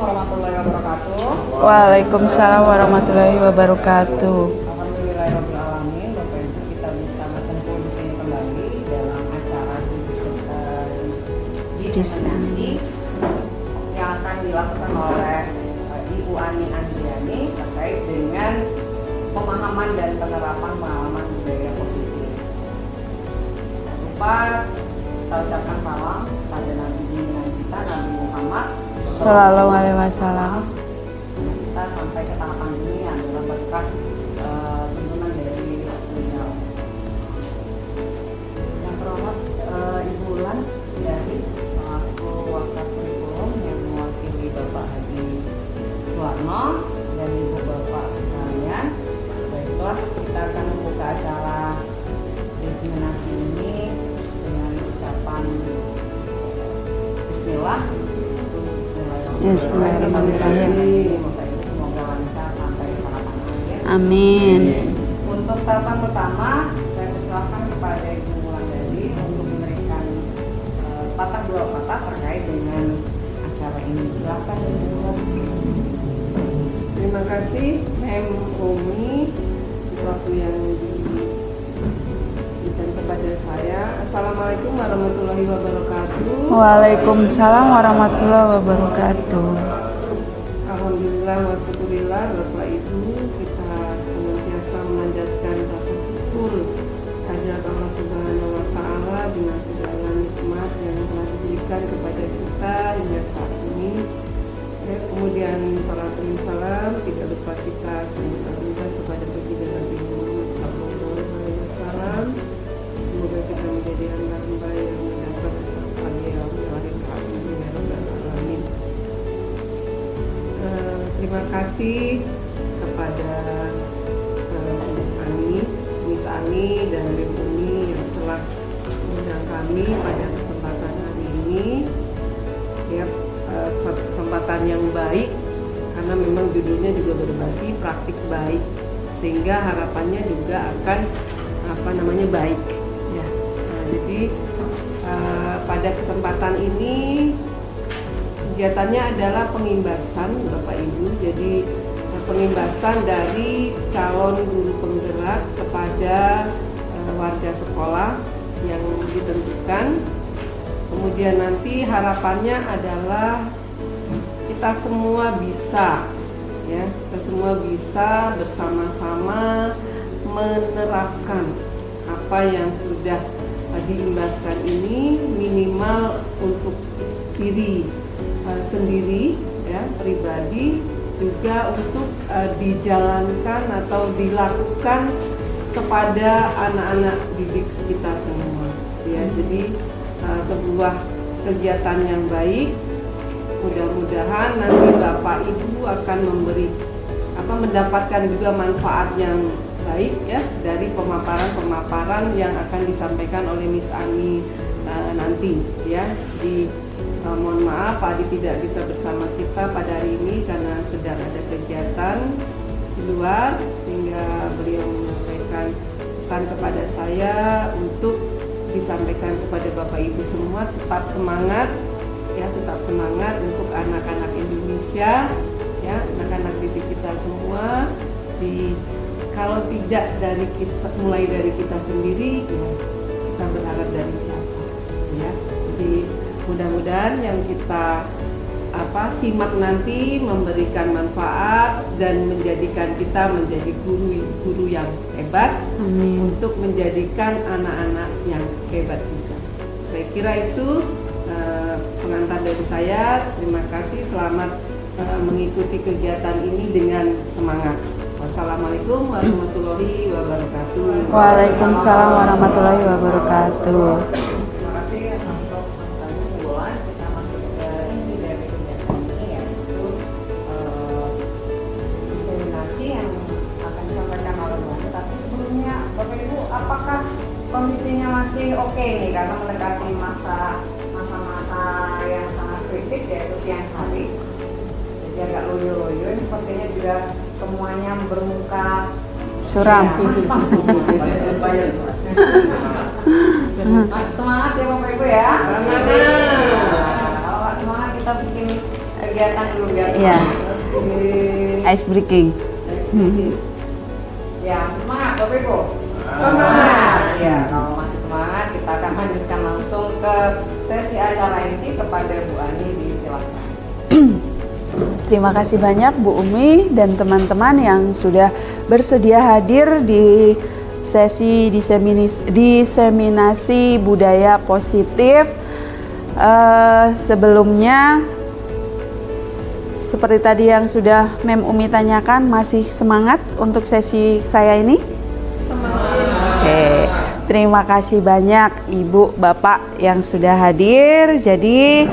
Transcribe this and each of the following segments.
warahmatullahi wabarakatuh. Waalaikumsalam warahmatullahi wabarakatuh. Alhamdulillahirobbilalamin. Bapak Ibu, kita bisa berkumpul di sini kembali dalam acara diseminasi yang akan dilakukan oleh Ibu Ani Andriani terkait dengan pemahaman dan penerapan pengalaman budaya positif. Jangan lupa kita ucapkan salam pada Nabi kita, Nabi Muhammad Sallallahu alaihi wasallam. Kita sampai ke tahapan ini adalah berkat tuntunan dari beliau. Yang terhormat Ibu Ulan dari selaku wakaf kurikulum yang mewakili Bapak Haji Suwarno dan Ibu Bapak sekalian. Baiklah, kita akan membuka acara diseminasi ini dengan ucapan Bismillah. Bismillahirrahmanirrahim. Semoga lancar sampai tahapan akhir. Amin. Untuk tahapan pertama, saya persilahkan kepada Ibu Wulandari untuk memberikan patah dua patah terkait dengan acara ini. Silakan Ibu. Terima kasih Mem Umi waktu yang diberikan kepada saya. Assalamualaikum warahmatullahi wabarakatuh. Waalaikumsalam warahmatullahi wabarakatuh. Alhamdulillah wa syukurillah Bapak Ibu, kita senantiasa memanjatkan rasa syukur kehadirat Allah Subhanahu wa taala dengan segala nikmat yang telah diberikan kepada kita hingga saat ini. Kemudian salam salam kita lupa kita sembahkan kepada baginda Nabi Muhammad sallallahu alaihi wasallam. Semoga kita menjadi hamba yang mendapat beliau dari kami ya rabbal alamin. Terima kasih kepada Miss Ani dan Bim Umi yang telah mengundang kami pada kesempatan hari ini. Ya, kesempatan yang baik karena memang judulnya juga berbagi praktik baik, sehingga harapannya juga akan baik. Ya, jadi pada kesempatan ini kegiatannya adalah pengimbasan Bapak Ibu. Jadi pengimbasan dari calon guru penggerak kepada warga sekolah yang ditentukan. Kemudian nanti harapannya adalah kita semua bisa bersama-sama menerapkan apa yang sudah diimbaskan ini, minimal untuk diri sendiri ya, pribadi, juga untuk dijalankan atau dilakukan kepada anak-anak didik kita semua ya. Jadi sebuah kegiatan yang baik, mudah-mudahan nanti Bapak Ibu akan mendapatkan juga manfaat yang baik ya dari pemaparan yang akan disampaikan oleh Miss Ani nanti ya. Mohon maaf Pak Adi tidak bisa bersama kita pada hari ini karena sedang ada kegiatan di luar, sehingga beliau menyampaikan pesan kepada saya untuk disampaikan kepada Bapak Ibu semua, tetap semangat untuk anak-anak Indonesia ya, anak-anak didik kita semua. Kalau tidak mulai dari kita sendiri ya, kita berharap dari siapa ya. Jadi mudah-mudahan yang kita simak nanti memberikan manfaat dan menjadikan kita menjadi guru yang hebat. Amin. Untuk menjadikan anak-anak yang hebat juga. Saya kira itu pengantar dari saya. Terima kasih, selamat mengikuti kegiatan ini dengan semangat. Wassalamualaikum warahmatullahi wabarakatuh. Waalaikumsalam warahmatullahi wabarakatuh. Terima kasih untuk bulan. Kita masuk ke inti dari kegiatan ini, yaitu diseminasi yang akan disampaikan oleh Bapak. Tapi sebelumnya Bapak Ibu, apakah kondisinya masih oke nih karena mendekati masa-masa yang sangat kritis yaitu siang hari? Jadi agak loyo-loyo, ini sepertinya juga semuanya bermuka suram. Semangat ya Bapak Ibu ya. Semangat kita bikin kegiatan dulu biasa. Iya. Oke. Ice breaking. Ya, semangat Bapak Ibu. Semangat. Ya, kalau masih semangat kita akan lanjutkan langsung ke sesi acara inti kepada Bu Ani, disilakan. Terima kasih banyak Bu Umi dan teman-teman yang sudah bersedia hadir di sesi diseminasi budaya positif. Sebelumnya seperti tadi yang sudah Mem Umi tanyakan, masih semangat untuk sesi saya ini? Oke, terima kasih banyak Ibu Bapak yang sudah hadir. Jadi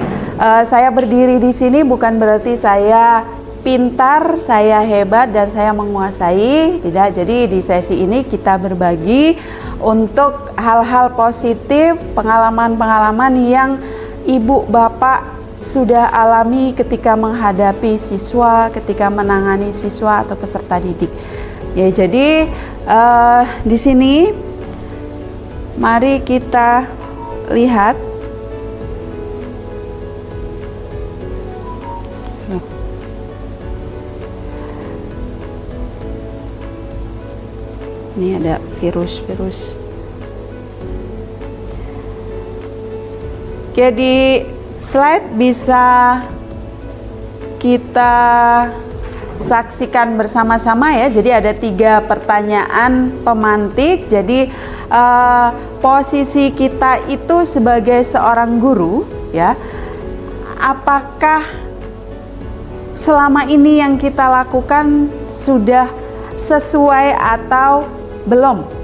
saya berdiri di sini bukan berarti saya pintar, saya hebat dan saya menguasai. Tidak. Jadi di sesi ini kita berbagi untuk hal-hal positif, pengalaman-pengalaman yang Ibu Bapak sudah alami ketika menghadapi siswa, ketika menangani siswa atau peserta didik. Ya, jadi di sini mari kita lihat ini ada virus-virus. Oke, di slide bisa kita saksikan bersama-sama ya. Jadi ada 3 pertanyaan pemantik. Jadi posisi kita itu sebagai seorang guru ya, apakah selama ini yang kita lakukan sudah sesuai atau belum?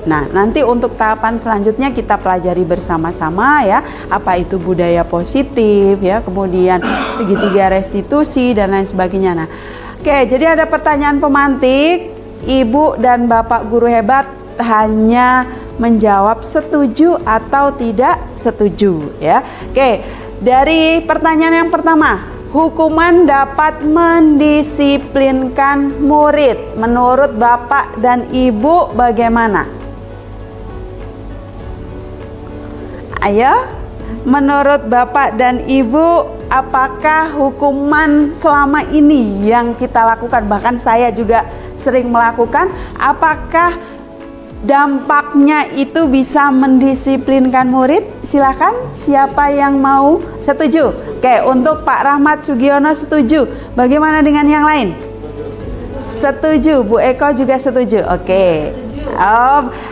Nah, nanti untuk tahapan selanjutnya kita pelajari bersama-sama ya, apa itu budaya positif ya, kemudian segitiga restitusi dan lain sebagainya. Nah, oke, jadi ada pertanyaan pemantik. Ibu dan Bapak guru hebat hanya menjawab setuju atau tidak setuju ya. Oke, dari pertanyaan yang pertama, hukuman dapat mendisiplinkan murid. Menurut Bapak dan Ibu bagaimana? Ayo, menurut Bapak dan Ibu, apakah hukuman selama ini yang kita lakukan, bahkan saya juga sering melakukan, apakah dampaknya itu bisa mendisiplinkan murid? Silakan, siapa yang mau setuju? Oke, untuk Pak Rahmat Sugiono setuju. Bagaimana dengan yang lain? Setuju. Bu Eko juga setuju. Oke.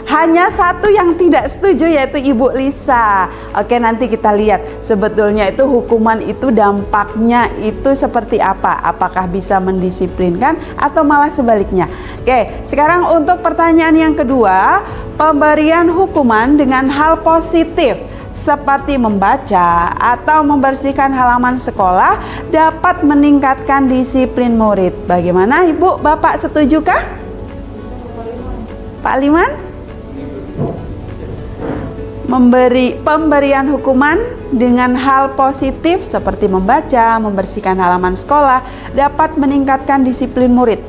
Hanya satu yang tidak setuju, yaitu Ibu Lisa. Oke, nanti kita lihat sebetulnya itu hukuman itu dampaknya itu seperti apa. Apakah bisa mendisiplinkan atau malah sebaliknya. Oke, sekarang untuk pertanyaan yang kedua, pemberian hukuman dengan hal positif seperti membaca atau membersihkan halaman sekolah dapat meningkatkan disiplin murid. Bagaimana Ibu, Bapak setujukah? Pak Liman? Pemberian hukuman dengan hal positif seperti membaca, membersihkan halaman sekolah dapat meningkatkan disiplin murid.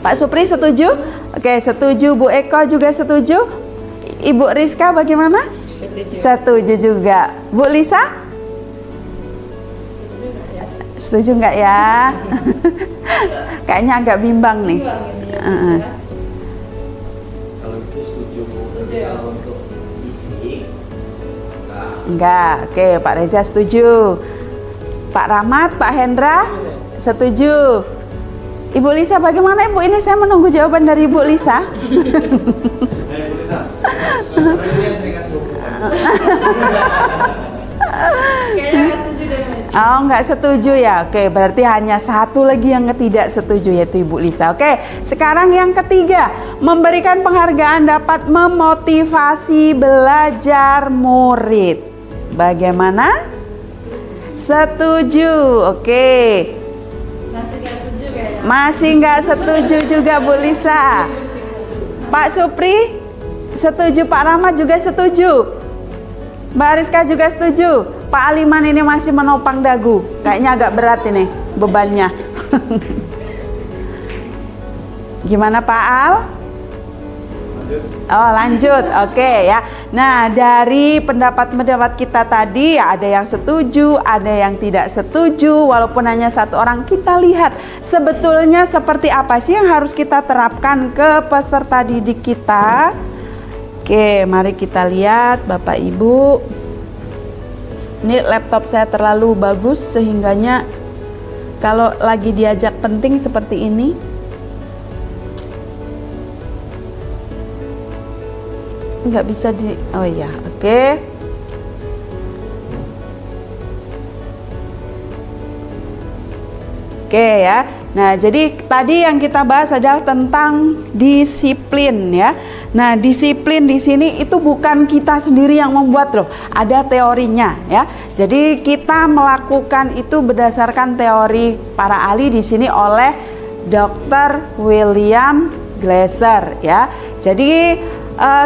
Pak Supri setuju? Oke, setuju. Bu Eko juga setuju. Ibu Rizka bagaimana? Setuju juga. Bu Lisa? Setuju nggak ya? Kayaknya agak bimbang nih. Kalau itu setuju untuk fisik. Enggak. Oke, Pak Reza setuju. Pak Rahmat, Pak Hendra setuju. Ibu Lisa bagaimana Ibu? Ini saya menunggu jawaban dari Ibu Lisa. Oh, nggak setuju ya. Oke, berarti hanya satu lagi yang tidak setuju, yaitu Ibu Lisa. Oke, sekarang yang ketiga, memberikan penghargaan dapat memotivasi belajar murid. Bagaimana? Setuju. Oke. Masih nggak setuju juga Bu Lisa. Pak Supri setuju, Pak Rahmat juga setuju, Mbak Rizka juga setuju. Pak Aliman ini masih menopang dagu. Kayaknya agak berat ini bebannya. Gimana Pak Al? Oh lanjut, oke ya. Nah dari pendapat-pendapat kita tadi ya ada yang setuju, ada yang tidak setuju. Walaupun hanya satu orang, kita lihat sebetulnya seperti apa sih yang harus kita terapkan ke peserta didik kita. Oke, mari kita lihat Bapak Ibu. Ini laptop saya terlalu bagus sehingganya kalau lagi diajak penting seperti ini nggak bisa di, oh ya, oke. Oke ya. Nah, jadi tadi yang kita bahas adalah tentang disiplin ya. Nah, disiplin di sini itu bukan kita sendiri yang membuat loh, ada teorinya ya. Jadi kita melakukan itu berdasarkan teori para ahli di sini oleh Dr. William Glasser ya. Jadi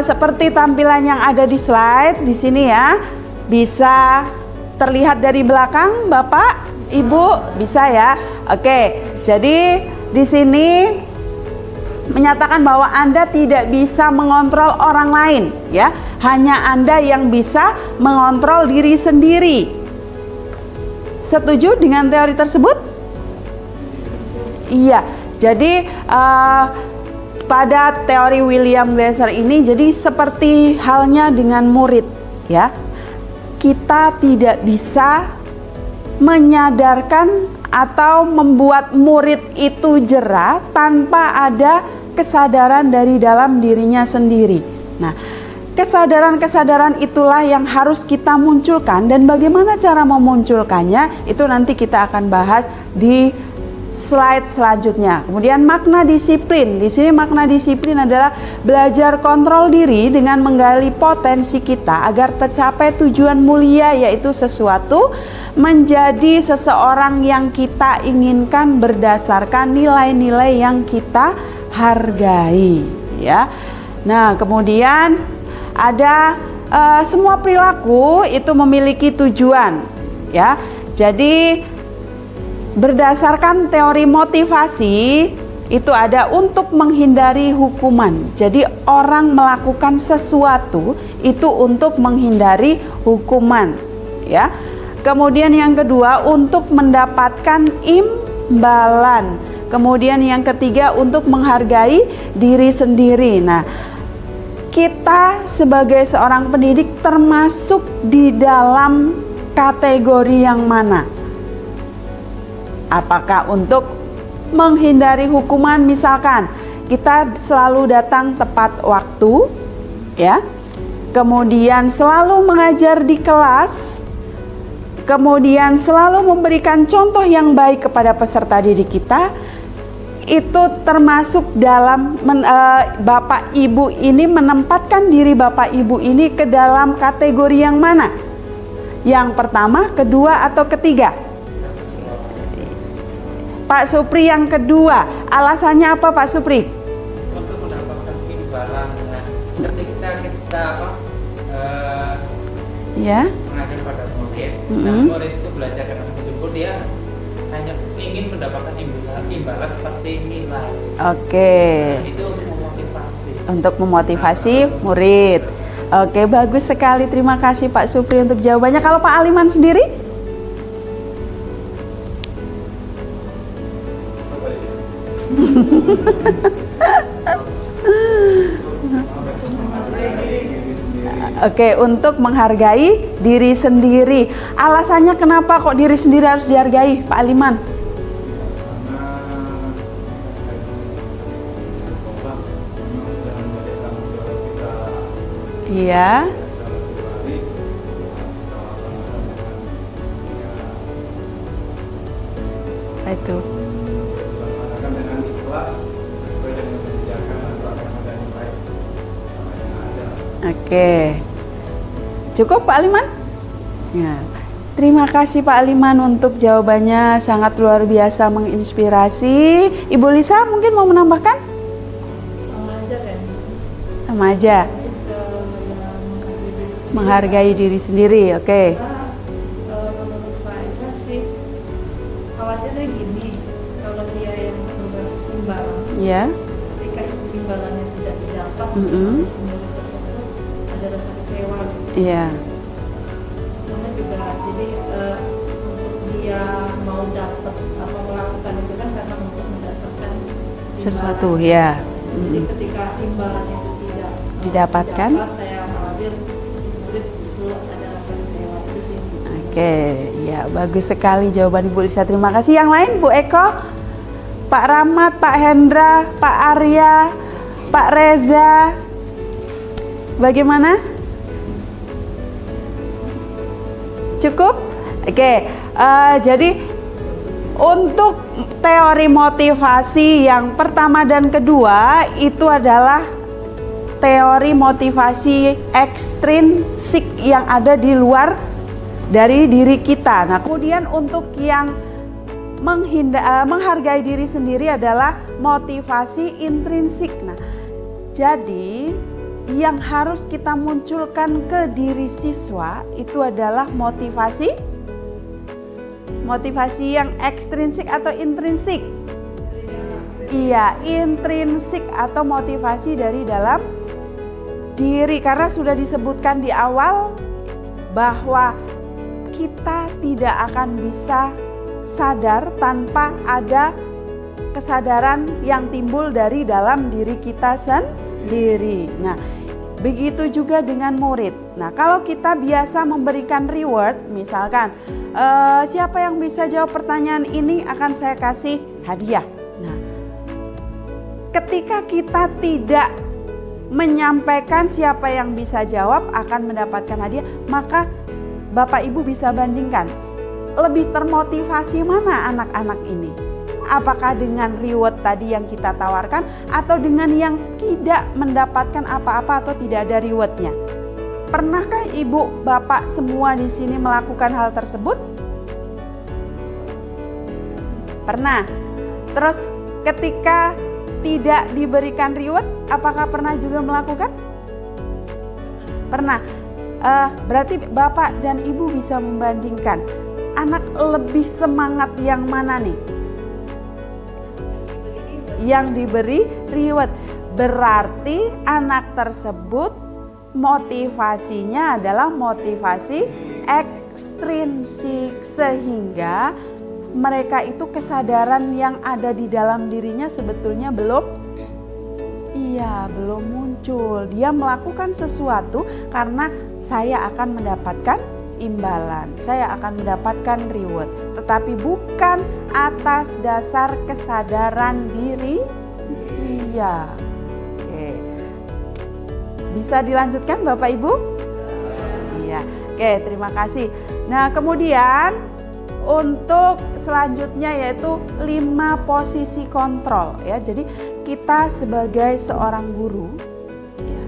seperti tampilan yang ada di slide di sini ya, bisa terlihat dari belakang Bapak, Ibu, bisa ya. Oke. Jadi di sini menyatakan bahwa Anda tidak bisa mengontrol orang lain ya, hanya Anda yang bisa mengontrol diri sendiri. Setuju dengan teori tersebut? Iya. Jadi pada teori William Glasser ini jadi seperti halnya dengan murid ya. Kita tidak bisa menyadarkan atau membuat murid itu jera tanpa ada kesadaran dari dalam dirinya sendiri. Nah, kesadaran-kesadaran itulah yang harus kita munculkan, dan bagaimana cara memunculkannya itu nanti kita akan bahas di slide selanjutnya. Kemudian makna disiplin. Di sini makna disiplin adalah belajar kontrol diri dengan menggali potensi kita agar tercapai tujuan mulia, yaitu sesuatu menjadi seseorang yang kita inginkan berdasarkan nilai-nilai yang kita hargai ya. Nah, kemudian ada semua perilaku itu memiliki tujuan ya. Jadi berdasarkan teori motivasi itu ada untuk menghindari hukuman. Jadi orang melakukan sesuatu itu untuk menghindari hukuman ya. Kemudian yang kedua untuk mendapatkan imbalan. Kemudian yang ketiga untuk menghargai diri sendiri. Nah, kita sebagai seorang pendidik termasuk di dalam kategori yang mana? Apakah untuk menghindari hukuman, misalkan kita selalu datang tepat waktu ya. Kemudian selalu mengajar di kelas. Kemudian selalu memberikan contoh yang baik kepada peserta didik kita. Itu termasuk dalam Bapak Ibu ini menempatkan diri Bapak Ibu ini ke dalam kategori yang mana? Yang pertama, kedua, atau ketiga? Pak Supri yang kedua. Alasannya apa Pak Supri? Untuk mendapatkan imbalan. Ketika kita Ya. mengajar pada murid, dan murid itu belajar dengan betul-betul dia hanya ingin mendapatkan imbalan seperti nilai. Oke. Itu untuk memotivasi. Untuk memotivasi murid. Oke, bagus sekali. Terima kasih Pak Supri untuk jawabannya. Kalau Pak Aliman sendiri? Oke, untuk menghargai diri sendiri. Alasannya kenapa kok diri sendiri harus dihargai, Pak Aliman? Iya. Itu. Oke. Cukup Pak Aliman? Ya. Terima kasih Pak Aliman untuk jawabannya, sangat luar biasa menginspirasi. Ibu Lisa mungkin mau menambahkan? Sama aja kan? Sama aja. Menghargai diri sendiri, oke. Menurut saya sih khawatirnya gini, kalau dia yang berbasis imbalan, Ya. ketika itu imbalannya tidak didapat, Mm-mm. si murid tersebut ada rasa kecewa. Iya. Karena juga jadi untuk dia mau dapat apa melakukan itu kan karena untuk mendapatkan imbalan. Sesuatu ya. Jadi ketika imbalan itu tidak Didapatkan. didapat, saya khawatir si murid justru ada rasa kecewa itu sih. Oke, ya bagus sekali jawaban Ibu Lisa. Terima kasih. Yang lain Bu Eko, Pak Rahmat, Pak Hendra, Pak Arya, Pak Reza, bagaimana? Cukup? Oke, jadi untuk teori motivasi yang pertama dan kedua itu adalah teori motivasi ekstrinsik yang ada di luar dari diri kita. Nah, kemudian untuk yang menghargai diri sendiri adalah motivasi intrinsik. Nah, jadi yang harus kita munculkan ke diri siswa itu adalah motivasi yang ekstrinsik atau intrinsik. Iya, intrinsik atau motivasi dari dalam diri, karena sudah disebutkan di awal bahwa kita tidak akan bisa sadar tanpa ada kesadaran yang timbul dari dalam diri kita sendiri. Nah, begitu juga dengan murid. Nah, kalau kita biasa memberikan reward, misalkan siapa yang bisa jawab pertanyaan ini akan saya kasih hadiah. Nah, ketika kita tidak menyampaikan siapa yang bisa jawab akan mendapatkan hadiah, maka Bapak Ibu bisa bandingkan lebih termotivasi mana anak-anak ini. Apakah dengan reward tadi yang kita tawarkan atau dengan yang tidak mendapatkan apa-apa atau tidak ada rewardnya? Pernahkah Ibu, Bapak semua di sini melakukan hal tersebut? Pernah. Terus ketika tidak diberikan reward, apakah pernah juga melakukan? Pernah. Berarti Bapak dan Ibu bisa membandingkan anak lebih semangat yang mana nih? Yang diberi reward. Berarti anak tersebut motivasinya adalah motivasi ekstrinsik, sehingga mereka itu kesadaran yang ada di dalam dirinya sebetulnya belum muncul. Dia melakukan sesuatu karena saya akan mendapatkan imbalan, saya akan mendapatkan reward, tetapi bukan atas dasar kesadaran diri. Iya. Oke. Bisa dilanjutkan Bapak Ibu? Iya. Oke, terima kasih. Nah, kemudian untuk selanjutnya yaitu 5 posisi kontrol ya. Jadi kita sebagai seorang guru ya,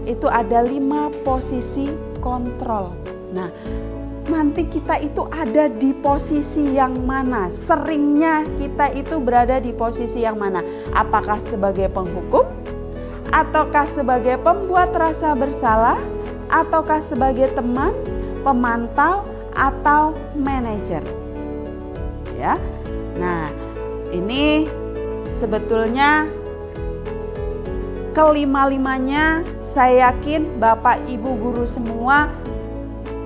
itu ada 5 posisi kontrol. Nah, nanti kita itu ada di posisi yang mana? Seringnya kita itu berada di posisi yang mana? Apakah sebagai penghukum? Ataukah sebagai pembuat rasa bersalah? Ataukah sebagai teman, pemantau, atau manajer? Ya. Nah, ini sebetulnya kelima-limanya saya yakin Bapak Ibu guru semua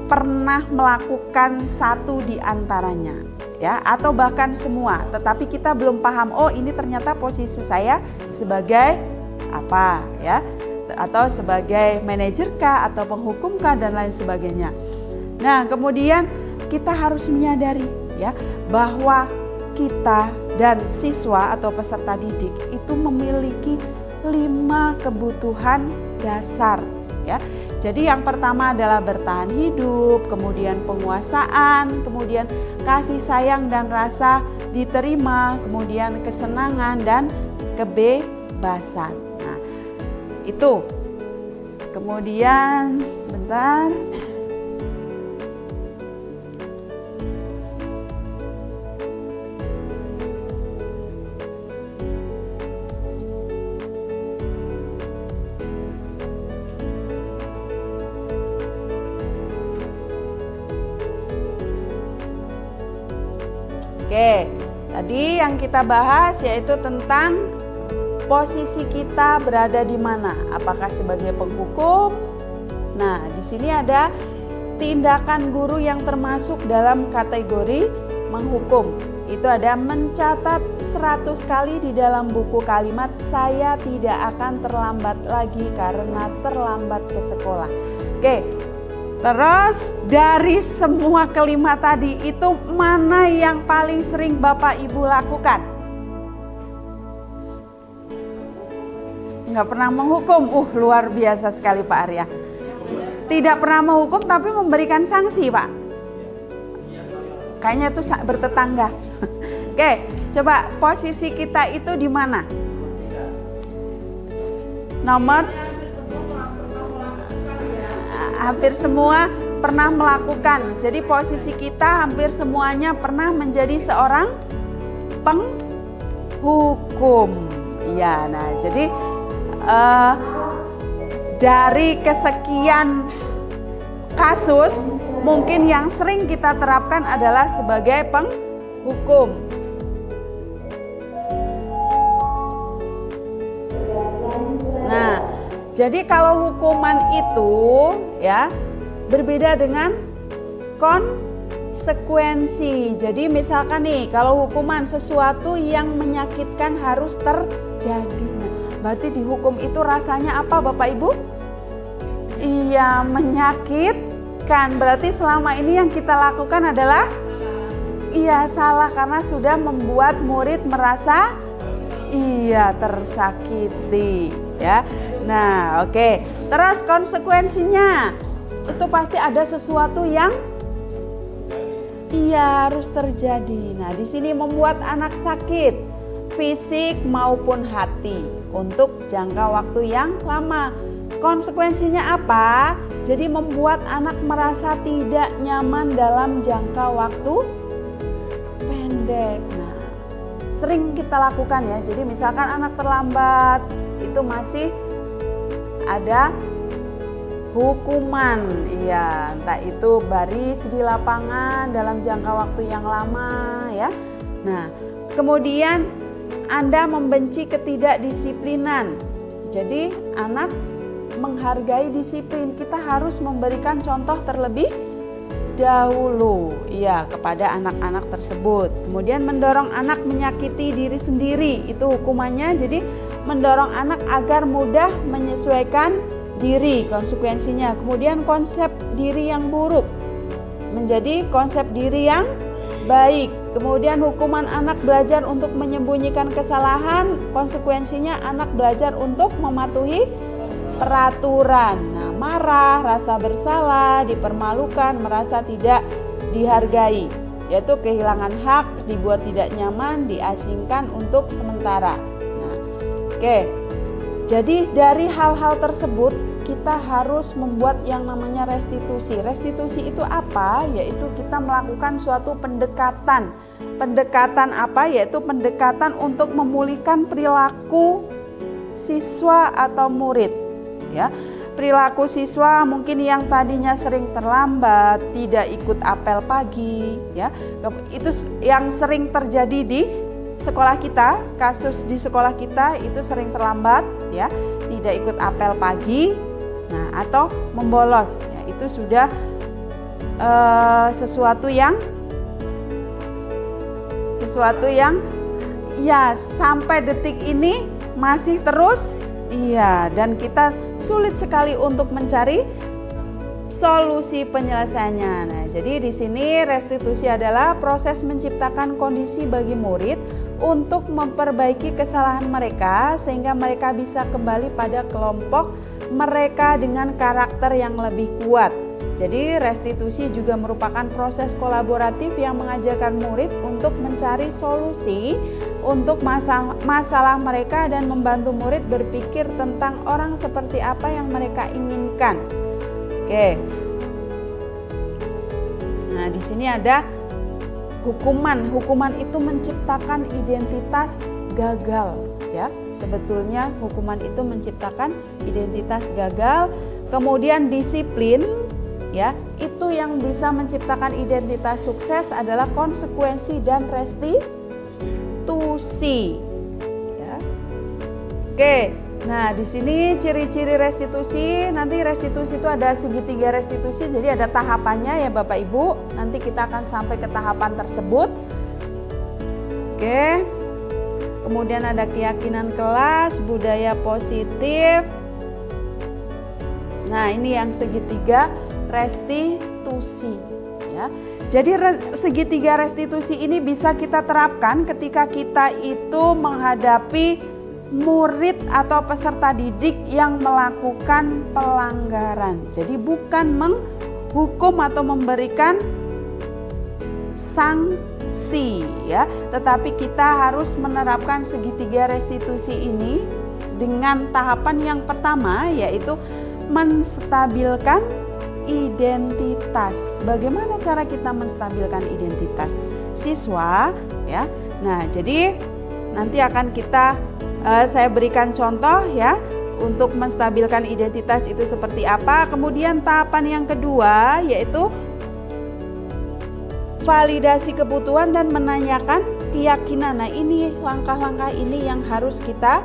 pernah melakukan satu di antaranya ya, atau bahkan semua, tetapi kita belum paham, oh ini ternyata posisi saya sebagai apa ya, atau sebagai manajer kah, atau penghukum kah, dan lain sebagainya. Nah, kemudian kita harus menyadari ya bahwa kita dan siswa atau peserta didik itu memiliki 5 kebutuhan dasar ya. Jadi yang pertama adalah bertahan hidup, kemudian penguasaan, kemudian kasih sayang dan rasa diterima, kemudian kesenangan dan kebebasan. Nah, itu. Kemudian sebentar. Oke, tadi yang kita bahas yaitu tentang posisi kita berada di mana? Apakah sebagai penghukum? Nah, di sini ada tindakan guru yang termasuk dalam kategori menghukum. Itu ada mencatat 100 kali di dalam buku kalimat saya tidak akan terlambat lagi karena terlambat ke sekolah. Oke. Terus dari semua kalimat tadi itu mana yang paling sering Bapak Ibu lakukan? Nggak pernah menghukum. Luar biasa sekali Pak Arya. Tidak pernah menghukum tapi memberikan sanksi Pak. Kayaknya itu bertetangga. Oke, coba posisi kita itu di mana? Nomor hampir semua pernah melakukan. Jadi posisi kita hampir semuanya pernah menjadi seorang penghukum. Ya, nah jadi dari kesekian kasus mungkin yang sering kita terapkan adalah sebagai penghukum. Nah, jadi kalau hukuman itu ya berbeda dengan konsekuensi. Jadi misalkan nih kalau hukuman sesuatu yang menyakitkan harus terjadi. Nah, berarti dihukum itu rasanya apa Bapak Ibu? Iya, menyakitkan. Berarti selama ini yang kita lakukan adalah salah karena sudah membuat murid merasa tersakiti ya. Nah, oke. Terus konsekuensinya itu pasti ada sesuatu yang harus terjadi. Nah, di sini membuat anak sakit fisik maupun hati untuk jangka waktu yang lama. Konsekuensinya apa? Jadi membuat anak merasa tidak nyaman dalam jangka waktu pendek. Nah, sering kita lakukan ya. Jadi misalkan anak terlambat, itu masih ada hukuman. Iya, entah itu baris di lapangan dalam jangka waktu yang lama ya. Nah, kemudian Anda membenci ketidakdisiplinan. Jadi anak menghargai disiplin. Kita harus memberikan contoh terlebih dahulu kepada anak-anak tersebut. Kemudian mendorong anak menyakiti diri sendiri, itu hukumannya. Jadi mendorong anak agar mudah menyesuaikan diri, konsekuensinya. Kemudian konsep diri yang buruk menjadi konsep diri yang baik. Kemudian hukuman anak belajar untuk menyembunyikan kesalahan, konsekuensinya anak belajar untuk mematuhi peraturan. Nah, marah, rasa bersalah, dipermalukan, merasa tidak dihargai, yaitu kehilangan hak, dibuat tidak nyaman, diasingkan untuk sementara. Nah, oke. Jadi dari hal-hal tersebut kita harus membuat yang namanya restitusi. Restitusi itu apa? Yaitu kita melakukan suatu pendekatan. Pendekatan apa? Yaitu pendekatan untuk memulihkan perilaku siswa atau murid. Ya, perilaku siswa mungkin yang tadinya sering terlambat, tidak ikut apel pagi, ya, itu yang sering terjadi di sekolah kita. Kasus di sekolah kita itu sering terlambat, ya, tidak ikut apel pagi, nah atau membolos, ya, itu sudah sesuatu yang ya sampai detik ini masih terus. Iya, dan kita sulit sekali untuk mencari solusi penyelesaiannya. Nah, jadi di sini restitusi adalah proses menciptakan kondisi bagi murid untuk memperbaiki kesalahan mereka sehingga mereka bisa kembali pada kelompok mereka dengan karakter yang lebih kuat. Jadi restitusi juga merupakan proses kolaboratif yang mengajarkan murid untuk mencari solusi untuk masalah mereka dan membantu murid berpikir tentang orang seperti apa yang mereka inginkan. Oke. Nah, di sini ada hukuman. Hukuman itu menciptakan identitas gagal, ya. Sebetulnya hukuman itu menciptakan identitas gagal. Kemudian disiplin, ya, itu yang bisa menciptakan identitas sukses adalah konsekuensi dan restitusi, ya. Oke. Nah, di sini ciri-ciri restitusi. Nanti restitusi itu ada segitiga restitusi, jadi ada tahapannya ya Bapak Ibu. Nanti kita akan sampai ke tahapan tersebut. Oke. Kemudian ada keyakinan kelas, budaya positif. Nah, ini yang segitiga restitusi ya. Jadi segitiga restitusi ini bisa kita terapkan ketika kita itu menghadapi murid atau peserta didik yang melakukan pelanggaran. Jadi bukan menghukum atau memberikan sanksi ya, tetapi kita harus menerapkan segitiga restitusi ini dengan tahapan yang pertama, yaitu menstabilkan identitas. Bagaimana cara kita menstabilkan identitas siswa ya? Nah, jadi nanti akan saya berikan contoh ya untuk menstabilkan identitas itu seperti apa. Kemudian tahapan yang kedua yaitu validasi kebutuhan dan menanyakan keyakinan. Nah, ini langkah-langkah ini yang harus kita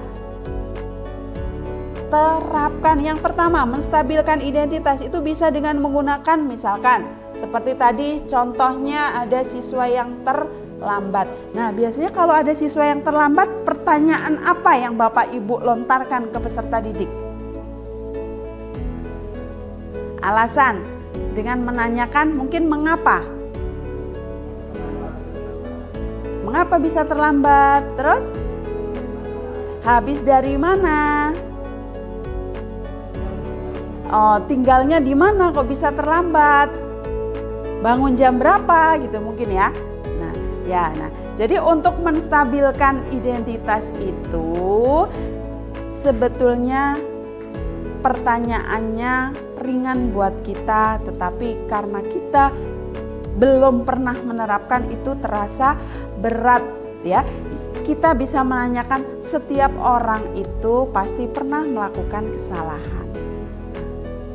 terapkan. Yang pertama, menstabilkan identitas itu bisa dengan menggunakan misalkan seperti tadi contohnya ada siswa yang terlambat. Nah, biasanya kalau ada siswa yang terlambat, pertanyaan apa yang Bapak Ibu lontarkan ke peserta didik? Alasan dengan menanyakan mungkin mengapa? Mengapa bisa terlambat? Terus habis dari mana? Oh, tinggalnya di mana kok bisa terlambat? Bangun jam berapa gitu mungkin ya. Nah, jadi untuk menstabilkan identitas itu sebetulnya pertanyaannya ringan buat kita, tetapi karena kita belum pernah menerapkan itu terasa berat ya. Kita bisa menanyakan, setiap orang itu pasti pernah melakukan kesalahan.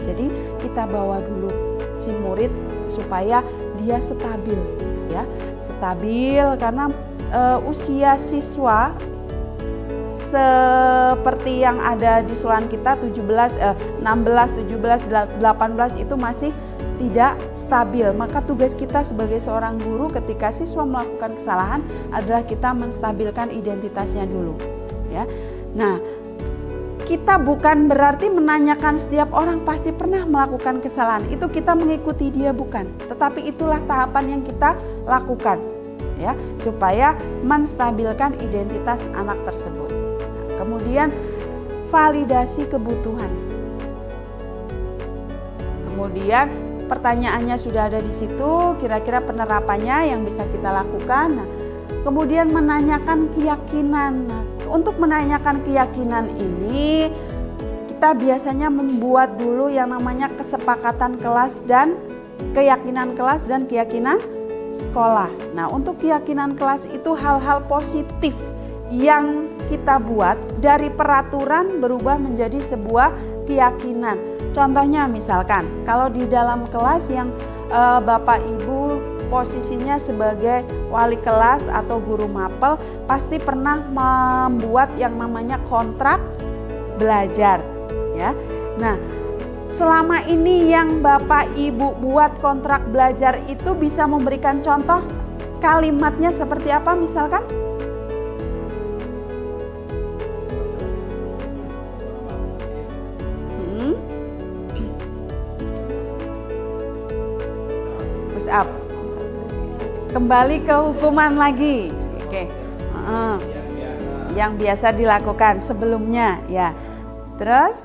Jadi kita bawa dulu si murid supaya dia stabil ya, stabil karena usia siswa seperti yang ada di sulan kita 16, 17, 18 itu masih tidak stabil. Maka tugas kita sebagai seorang guru ketika siswa melakukan kesalahan adalah kita menstabilkan identitasnya dulu ya. Nah, kita bukan berarti menanyakan setiap orang pasti pernah melakukan kesalahan. Itu kita mengikuti dia bukan. Tetapi itulah tahapan yang kita lakukan ya, supaya menstabilkan identitas anak tersebut. Nah, kemudian validasi kebutuhan. Kemudian pertanyaannya sudah ada di situ, kira-kira penerapannya yang bisa kita lakukan. Nah, kemudian menanyakan keyakinan. Nah, untuk menanyakan keyakinan ini kita biasanya membuat dulu yang namanya kesepakatan kelas dan keyakinan kelas dan keyakinan sekolah. Nah, untuk keyakinan kelas itu hal-hal positif yang kita buat dari peraturan berubah menjadi sebuah keyakinan. Contohnya misalkan kalau di dalam kelas yang Bapak Ibu posisinya sebagai wali kelas atau guru mapel pasti pernah membuat yang namanya kontrak belajar ya. Nah, selama ini yang Bapak Ibu buat kontrak belajar itu bisa memberikan contoh kalimatnya seperti apa misalkan? Push up. Kembali ke hukuman lagi. Oke. Yang biasa dilakukan sebelumnya ya. Terus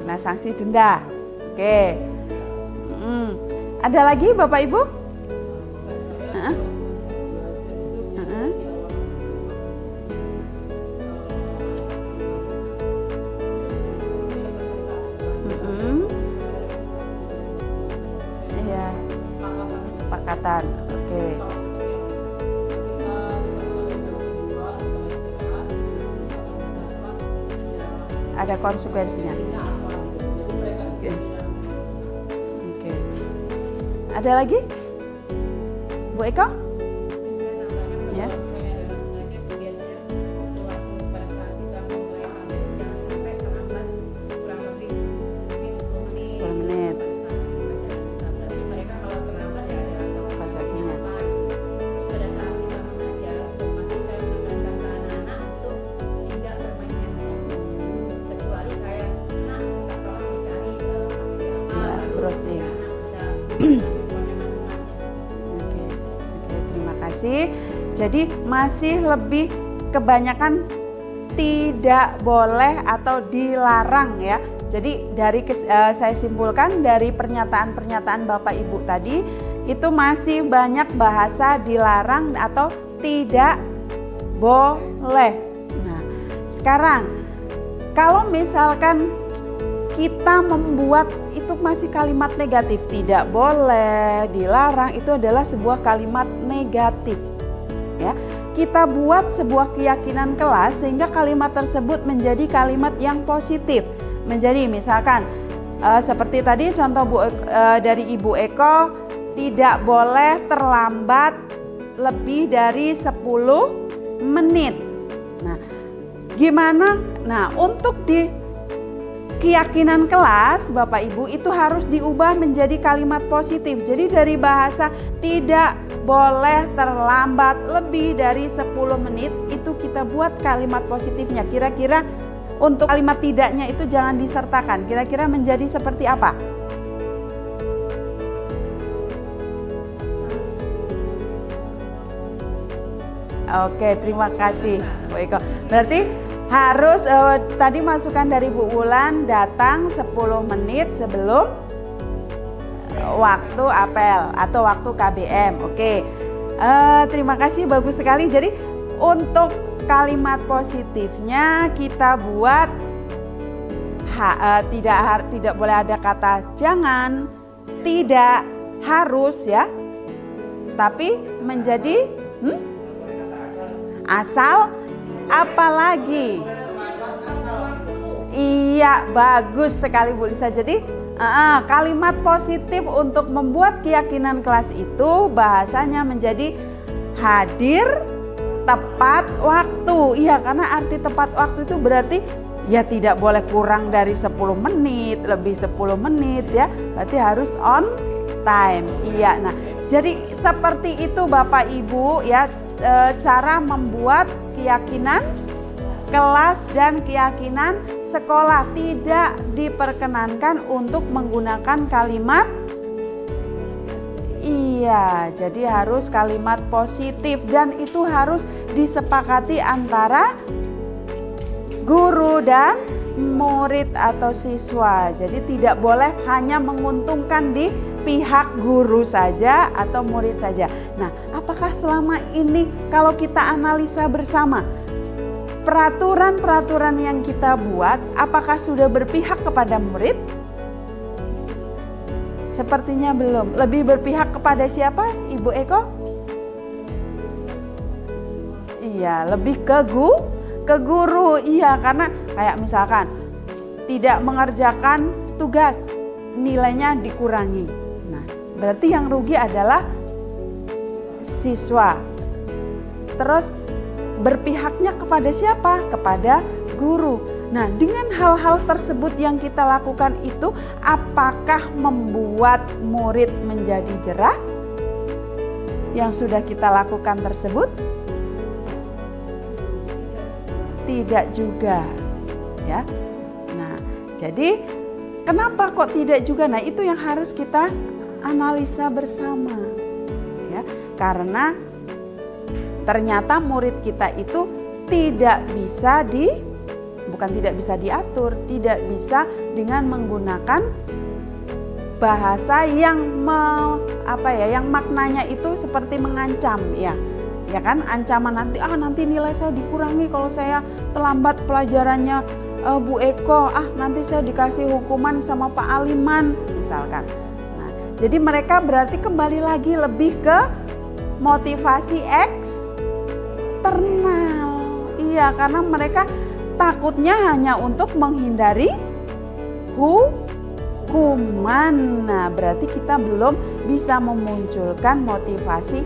kena sanksi denda. Oke. Ada lagi Bapak Ibu? Kesepakatan. Oke. Ada konsekuensinya. Oke. Ada lagi? Bu Eko? Ya. Oke, terima kasih. Jadi masih lebih kebanyakan tidak boleh atau dilarang ya. Jadi dari saya simpulkan dari pernyataan-pernyataan Bapak Ibu tadi itu masih banyak bahasa dilarang atau tidak boleh. Nah, sekarang kalau misalkan kita membuat itu masih kalimat negatif, tidak boleh, dilarang, itu adalah sebuah kalimat negatif. Ya, kita buat sebuah keyakinan kelas sehingga kalimat tersebut menjadi kalimat yang positif. Menjadi misalkan seperti tadi contoh dari Ibu Eko, tidak boleh terlambat lebih dari 10 menit. Nah, gimana? Nah, untuk di keyakinan kelas Bapak Ibu itu harus diubah menjadi kalimat positif. Jadi dari bahasa tidak boleh terlambat lebih dari 10 menit itu kita buat kalimat positifnya. Kira-kira untuk kalimat tidaknya itu jangan disertakan. Kira-kira menjadi seperti apa? Oke, terima kasih Bu Eko. Berarti harus tadi masukan dari Bu Wulan datang 10 menit sebelum waktu apel atau waktu KBM. Oke, terima kasih, bagus sekali. Jadi untuk kalimat positifnya kita buat tidak boleh ada kata jangan, tidak, harus ya, tapi menjadi asal, apalagi. Iya, bagus sekali Bu Lisa. Jadi kalimat positif untuk membuat keyakinan kelas itu bahasanya menjadi hadir tepat waktu. Iya, karena arti tepat waktu itu berarti ya tidak boleh kurang dari 10 menit, lebih 10 menit ya. Berarti harus on time. Iya, nah jadi seperti itu Bapak Ibu ya, cara membuat keyakinan kelas dan keyakinan sekolah. Tidak diperkenankan untuk menggunakan kalimat iya, jadi harus kalimat positif dan itu harus disepakati antara guru dan murid atau siswa. Jadi tidak boleh hanya menguntungkan di pihak guru saja atau murid saja. Nah, apakah selama ini kalau kita analisa bersama peraturan-peraturan yang kita buat, apakah sudah berpihak kepada murid? Sepertinya belum. Lebih berpihak kepada siapa, Ibu Eko? Iya, lebih ke guru. Iya, karena kayak misalkan tidak mengerjakan tugas, nilainya dikurangi. Nah, berarti yang rugi adalah siswa. Terus berpihaknya kepada siapa? Kepada guru. Nah, dengan hal-hal tersebut yang kita lakukan itu, apakah membuat murid menjadi jerah? Yang sudah kita lakukan tersebut? Tidak juga, ya. Nah, jadi kenapa kok tidak juga? Nah, itu yang harus kita analisa bersama, ya. Karena ternyata murid kita itu tidak bisa bukan tidak bisa diatur, tidak bisa dengan menggunakan bahasa yang yang maknanya itu seperti mengancam, ya. Ya kan, ancaman nanti nilai saya dikurangi kalau saya terlambat pelajarannya Bu Eko, nanti saya dikasih hukuman sama Pak Aliman misalkan. Nah, jadi mereka berarti kembali lagi lebih ke motivasi eksternal. Iya, karena mereka takutnya hanya untuk menghindari hukuman. Nah, berarti kita belum bisa memunculkan motivasi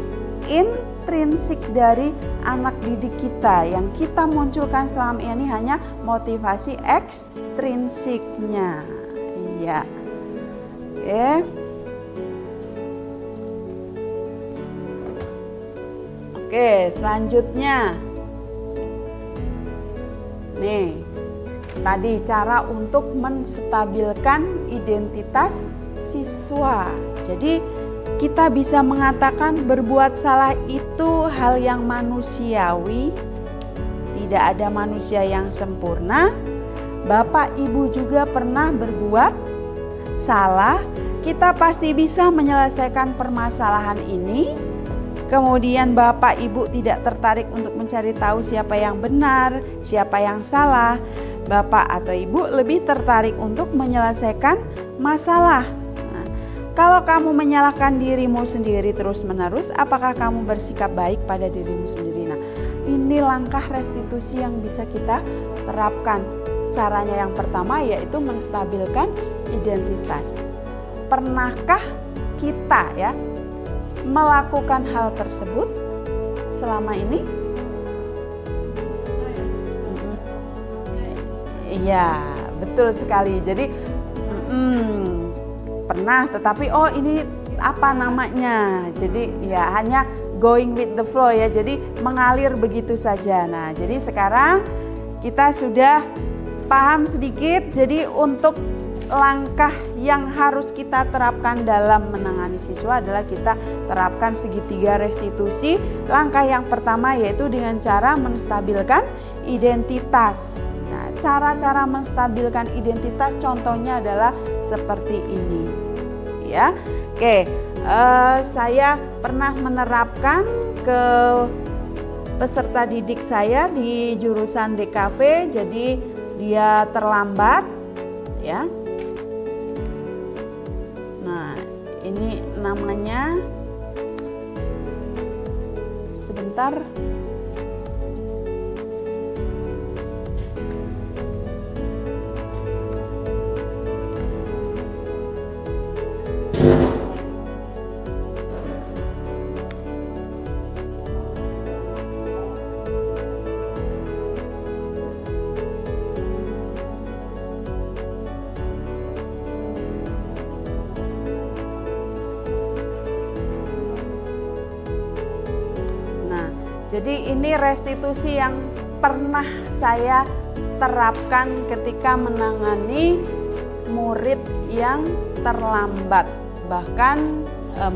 intrinsik dari anak didik kita. Yang kita munculkan selama ini hanya motivasi ekstrinsiknya. Iya. Oke. Oke, selanjutnya. Nih, tadi cara untuk menstabilkan identitas siswa. Jadi kita bisa mengatakan berbuat salah itu hal yang manusiawi. Tidak ada manusia yang sempurna. Bapak Ibu juga pernah berbuat salah. Kita pasti bisa menyelesaikan permasalahan ini. Kemudian Bapak Ibu tidak tertarik untuk mencari tahu siapa yang benar, siapa yang salah. Bapak atau Ibu lebih tertarik untuk menyelesaikan masalah. Nah, kalau kamu menyalahkan dirimu sendiri terus-menerus, apakah kamu bersikap baik pada dirimu sendiri? Nah, ini langkah restitusi yang bisa kita terapkan. Caranya yang pertama yaitu menstabilkan identitas. Pernahkah kita melakukan hal tersebut selama ini? Iya, betul sekali. Jadi pernah, tetapi ini apa namanya? Jadi ya hanya going with the flow ya. Jadi mengalir begitu saja. Nah, jadi sekarang kita sudah paham sedikit. Jadi untuk langkah yang harus kita terapkan dalam menangani siswa adalah kita terapkan segitiga restitusi. Langkah yang pertama yaitu dengan cara menstabilkan identitas. Nah, cara-cara menstabilkan identitas contohnya adalah seperti ini. Ya, oke. Saya pernah menerapkan ke peserta didik saya di jurusan DKV. Jadi dia terlambat, ya. Nah, ini namanya sebentar. Jadi ini restitusi yang pernah saya terapkan ketika menangani murid yang terlambat. Bahkan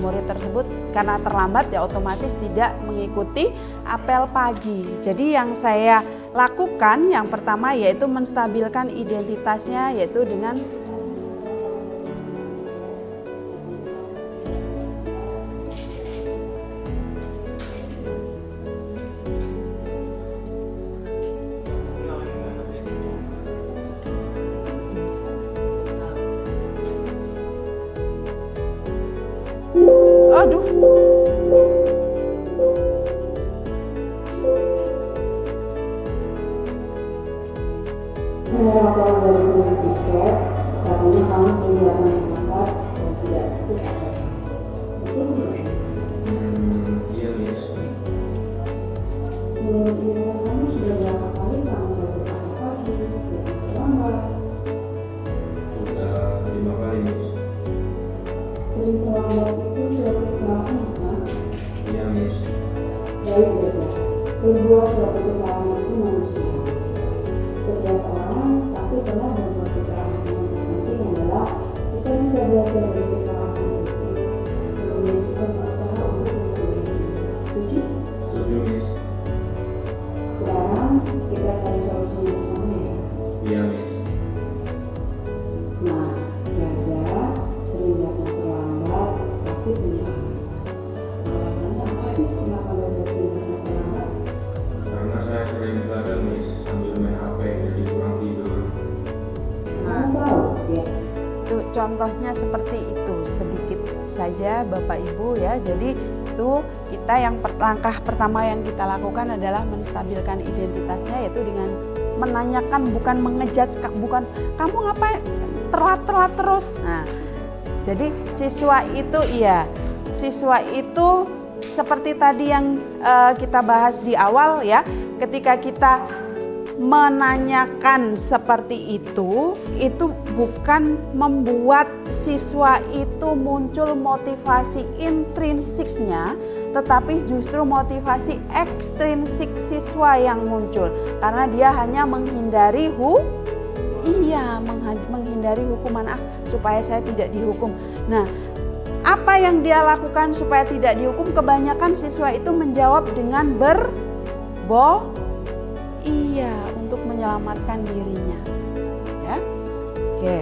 murid tersebut karena terlambat ya otomatis tidak mengikuti apel pagi. Jadi yang saya lakukan yang pertama yaitu menstabilkan identitasnya yaitu dengan berbuat suatu kesalahan itu manusia. Setiap orang pasti pernah berbuat kesalahan. Yang penting adalah kita bisa belajar dari kesalahan itu, kemudian kita berusaha untuk memperbaiki. Setuju? Setuju, Miss. Sekarang kita cari solusinya bersama ya. Iya, Miss. Nah, Gaza sering datang terlambat, pasti punya alasan. Alasannya apa sih kenapa Gaza sering datang terlambat? Karena saya sering begadang, Miss, sambil main HP jadi kurang tidur. Kamu tahu ya? Tuh, contohnya seperti itu sedikit saja Bapak Ibu ya. Jadi itu kita yang langkah pertama yang kita lakukan adalah menstabilkan identitasnya yaitu dengan menanyakan bukan mengejat, bukan kamu ngapain telat terus. Nah, jadi siswa itu seperti tadi yang kita bahas di awal ya, ketika kita menanyakan seperti itu bukan membuat siswa itu muncul motivasi intrinsiknya, tetapi justru motivasi ekstrinsik siswa yang muncul karena dia hanya menghindari menghindari hukuman, supaya saya tidak dihukum. Nah, apa yang dia lakukan supaya tidak dihukum? Kebanyakan siswa itu menjawab dengan iya, untuk menyelamatkan dirinya. Ya. Oke.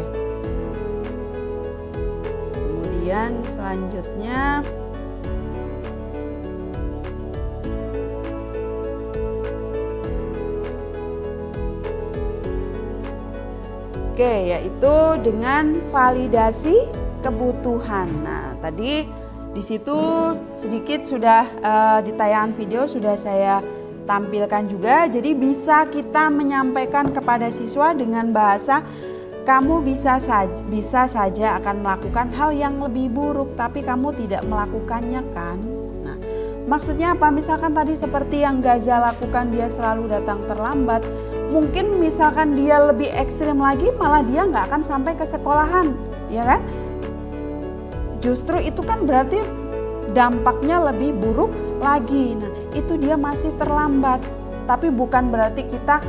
Kemudian selanjutnya yaitu dengan validasi kebutuhan. Nah, tadi di situ sedikit sudah di tayangan video sudah saya tampilkan juga. Jadi bisa kita menyampaikan kepada siswa dengan bahasa, kamu bisa saja akan melakukan hal yang lebih buruk, tapi kamu tidak melakukannya kan? Nah, maksudnya apa? Misalkan tadi seperti yang Gaza lakukan, dia selalu datang terlambat. Mungkin misalkan dia lebih ekstrim lagi, malah dia nggak akan sampai ke sekolahan, ya kan? Justru itu kan berarti dampaknya lebih buruk lagi. Nah, itu dia masih terlambat. Tapi bukan berarti kita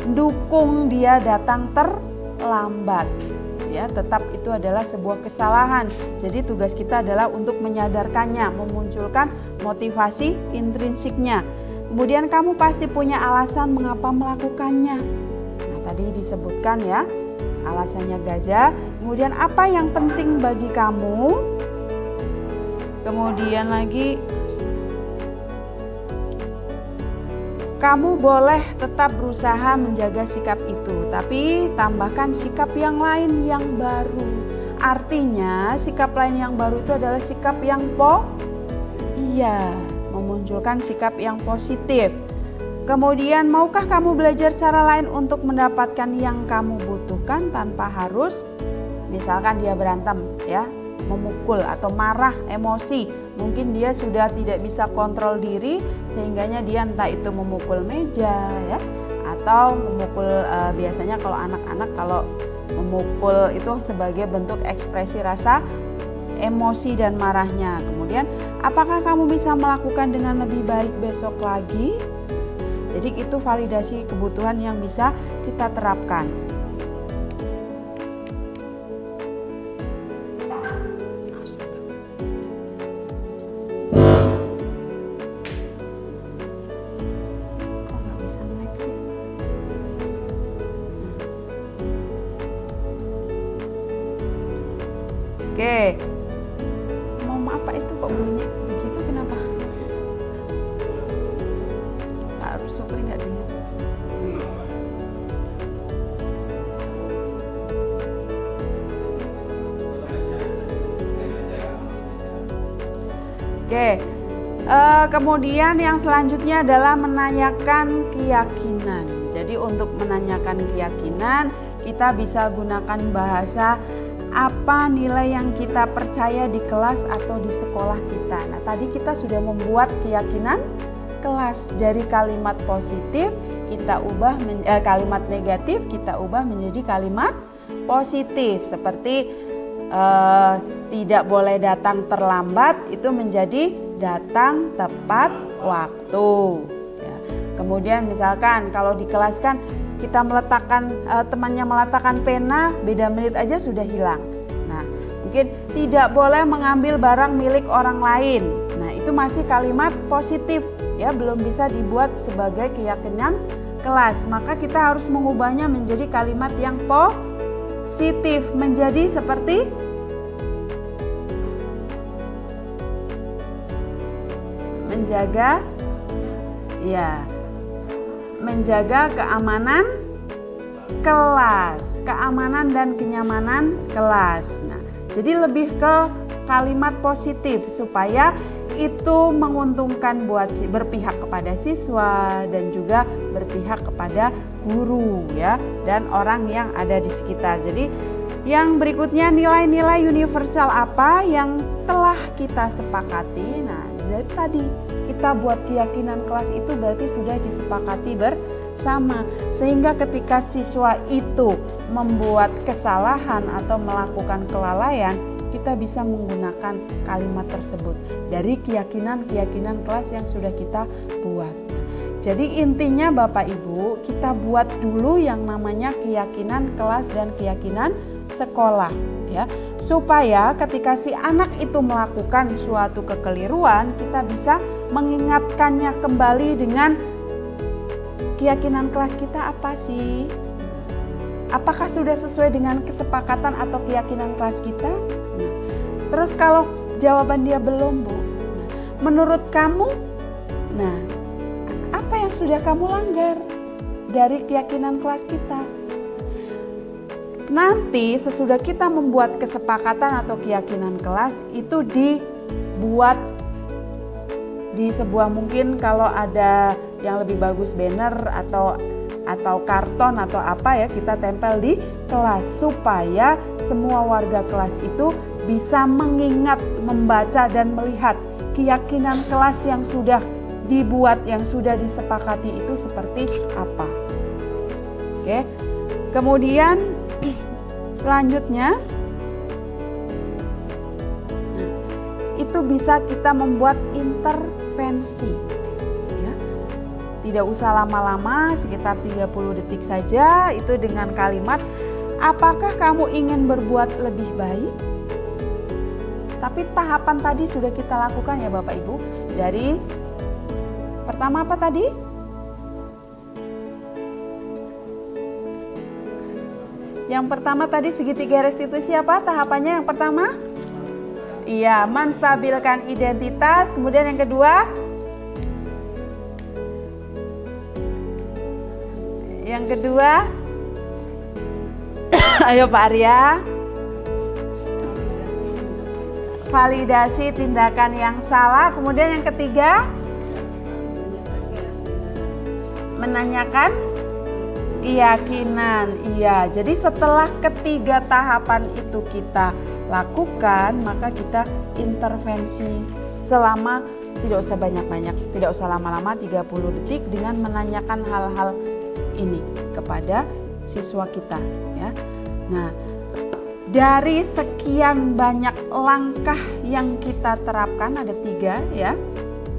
mendukung dia datang terlambat. Ya, tetap itu adalah sebuah kesalahan. Jadi tugas kita adalah untuk menyadarkannya, memunculkan motivasi intrinsiknya. Kemudian kamu pasti punya alasan mengapa melakukannya. Nah, tadi disebutkan ya, alasannya Gaza. Kemudian apa yang penting bagi kamu? Kemudian lagi, kamu boleh tetap berusaha menjaga sikap itu, tapi tambahkan sikap yang lain yang baru. Artinya sikap lain yang baru itu adalah sikap yang memunculkan sikap yang positif. Kemudian, maukah kamu belajar cara lain untuk mendapatkan yang kamu butuhkan tanpa harus, misalkan dia berantem ya, memukul atau marah, emosi. Mungkin dia sudah tidak bisa kontrol diri sehingganya dia entah itu memukul meja ya, atau memukul biasanya kalau anak-anak kalau memukul itu sebagai bentuk ekspresi rasa emosi dan marahnya. Kemudian, apakah kamu bisa melakukan dengan lebih baik besok lagi? Jadi itu validasi kebutuhan yang bisa kita terapkan. Oke. Apa itu kok bunyi begitu, kenapa? Harus super nggak dengar. Oke, kemudian yang selanjutnya adalah menanyakan keyakinan. Jadi untuk menanyakan keyakinan kita bisa gunakan bahasa apa nilai yang kita percaya di kelas atau di sekolah kita. Nah, tadi kita sudah membuat keyakinan kelas dari kalimat positif kita ubah kalimat negatif kita ubah menjadi kalimat positif. Seperti tidak boleh datang terlambat itu menjadi datang tepat waktu. Ya. Kemudian misalkan kalau di kelas kan kita meletakkan temannya meletakkan pena, beda menit aja sudah hilang. Nah, mungkin tidak boleh mengambil barang milik orang lain. Nah, itu masih kalimat positif ya, belum bisa dibuat sebagai keyakinan kelas. Maka kita harus mengubahnya menjadi kalimat yang positif, menjadi seperti menjaga keamanan kelas, keamanan dan kenyamanan kelas. Nah, jadi lebih ke kalimat positif supaya itu menguntungkan buat berpihak kepada siswa dan juga berpihak kepada guru ya dan orang yang ada di sekitar. Jadi Yang berikutnya, nilai-nilai universal apa yang telah kita sepakati. Nah, dari tadi kita buat keyakinan kelas itu berarti sudah disepakati bersama. Sehingga ketika siswa itu membuat kesalahan atau melakukan kelalaian, kita bisa menggunakan kalimat tersebut dari keyakinan-keyakinan kelas yang sudah kita buat. Jadi intinya Bapak Ibu, kita buat dulu yang namanya keyakinan kelas dan keyakinan sekolah, ya, supaya ketika si anak itu melakukan suatu kekeliruan, kita bisa mengingatkannya kembali dengan keyakinan kelas kita apa sih? Apakah sudah sesuai dengan kesepakatan atau keyakinan kelas kita? Nah, terus kalau jawaban dia belum, Bu, menurut kamu, nah, apa yang sudah kamu langgar dari keyakinan kelas kita? Nanti sesudah kita membuat kesepakatan atau keyakinan kelas itu dibuat di sebuah, mungkin kalau ada yang lebih bagus banner atau karton atau apa ya, kita tempel di kelas supaya semua warga kelas itu bisa mengingat, membaca dan melihat keyakinan kelas yang sudah dibuat, yang sudah disepakati itu seperti apa. Oke. Kemudian selanjutnya itu bisa kita membuat intervensi, ya. Tidak usah lama-lama, sekitar 30 detik saja, itu dengan kalimat, apakah kamu ingin berbuat lebih baik? Tapi tahapan tadi sudah kita lakukan ya Bapak Ibu. Dari pertama apa tadi? Yang pertama tadi segitiga restitusi apa tahapannya yang pertama? Iya, menstabilkan identitas. Kemudian yang kedua? Yang kedua? Ayo Pak Arya. Validasi tindakan yang salah. Kemudian yang ketiga? Menanyakan keyakinan. Iya, jadi setelah ketiga tahapan itu kita lakukan, maka kita intervensi selama, tidak usah banyak-banyak, tidak usah lama-lama, 30 detik dengan menanyakan hal-hal ini kepada siswa kita, ya. Nah, dari sekian banyak langkah yang kita terapkan, ada 3 ya.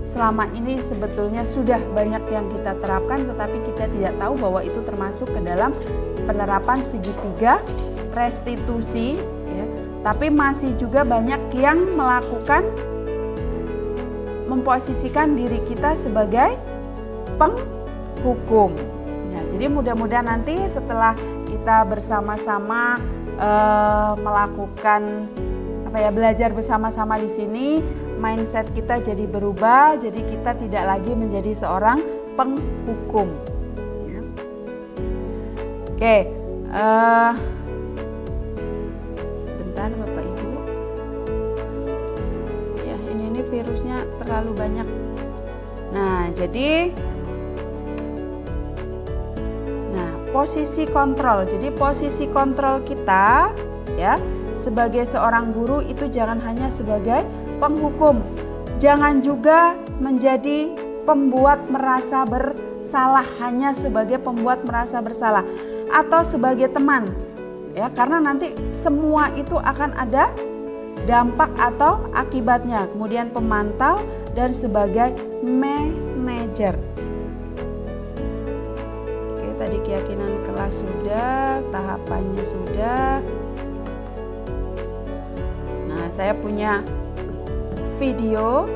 Selama ini sebetulnya sudah banyak yang kita terapkan, tetapi kita tidak tahu bahwa itu termasuk ke dalam penerapan segitiga restitusi, ya. Tapi masih juga banyak yang melakukan, memposisikan diri kita sebagai penghukum. Ya, jadi mudah-mudahan nanti setelah kita bersama-sama melakukan belajar bersama-sama di sini, mindset kita jadi berubah, jadi kita tidak lagi menjadi seorang penghukum. Ya. Oke, sebentar Bapak Ibu. Ya, ini virusnya terlalu banyak. Nah, jadi posisi kontrol. Jadi posisi kontrol kita, ya, sebagai seorang guru itu jangan hanya sebagai penghukum, jangan juga menjadi pembuat merasa bersalah, hanya sebagai pembuat merasa bersalah atau sebagai teman, ya, karena nanti semua itu akan ada dampak atau akibatnya. Kemudian pemantau dan sebagai manajer. Oke, tadi keyakinan kelas sudah, tahapannya sudah. Nah, saya punya video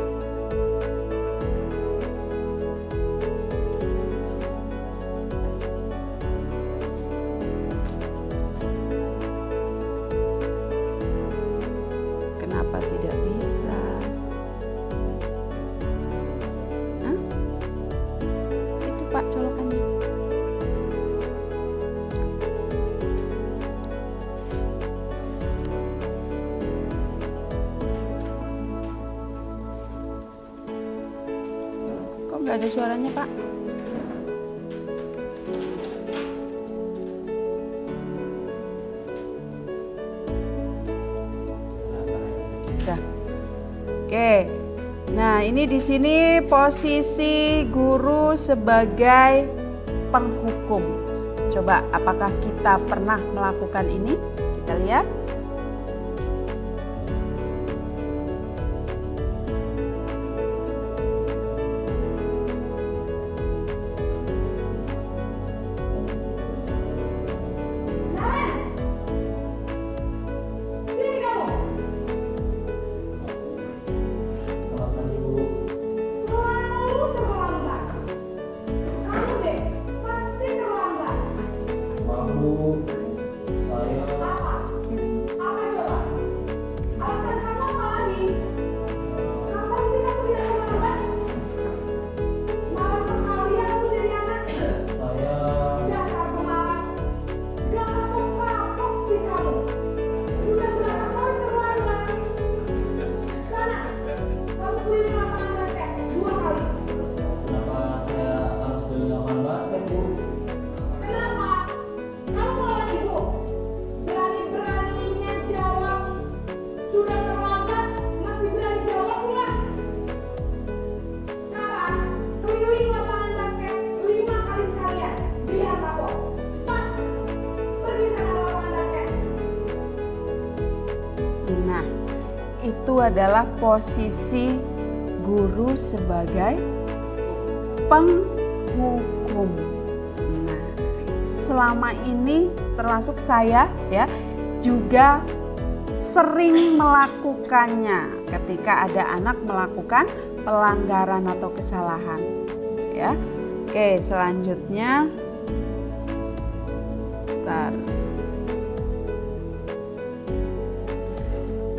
kenapa tidak bisa? Hah? Itu Pak colokannya. Nggak ada suaranya Pak. Udah. Oke. Nah, ini di sini posisi guru sebagai penghukum. Coba apakah kita pernah melakukan ini? Kita lihat. Nah, itu adalah posisi guru sebagai penghukum. Nah, selama ini termasuk saya ya juga sering melakukannya ketika ada anak melakukan pelanggaran atau kesalahan. Ya. Oke, selanjutnya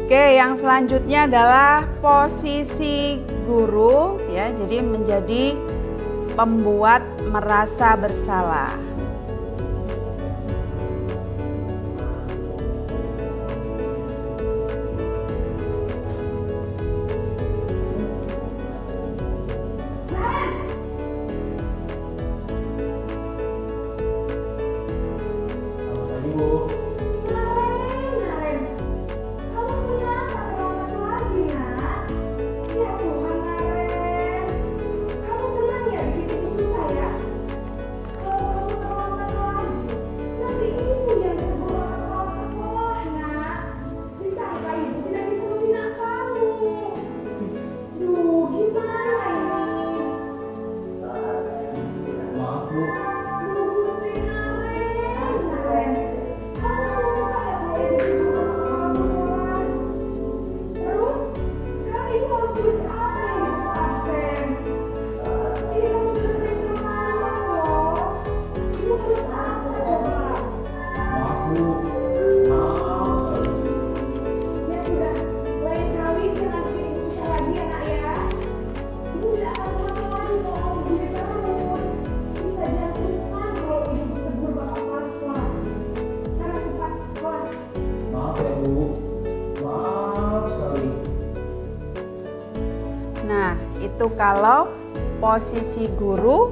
Oke, yang selanjutnya adalah posisi guru ya. Jadi menjadi pembuat merasa bersalah. Nah, itu kalau posisi guru,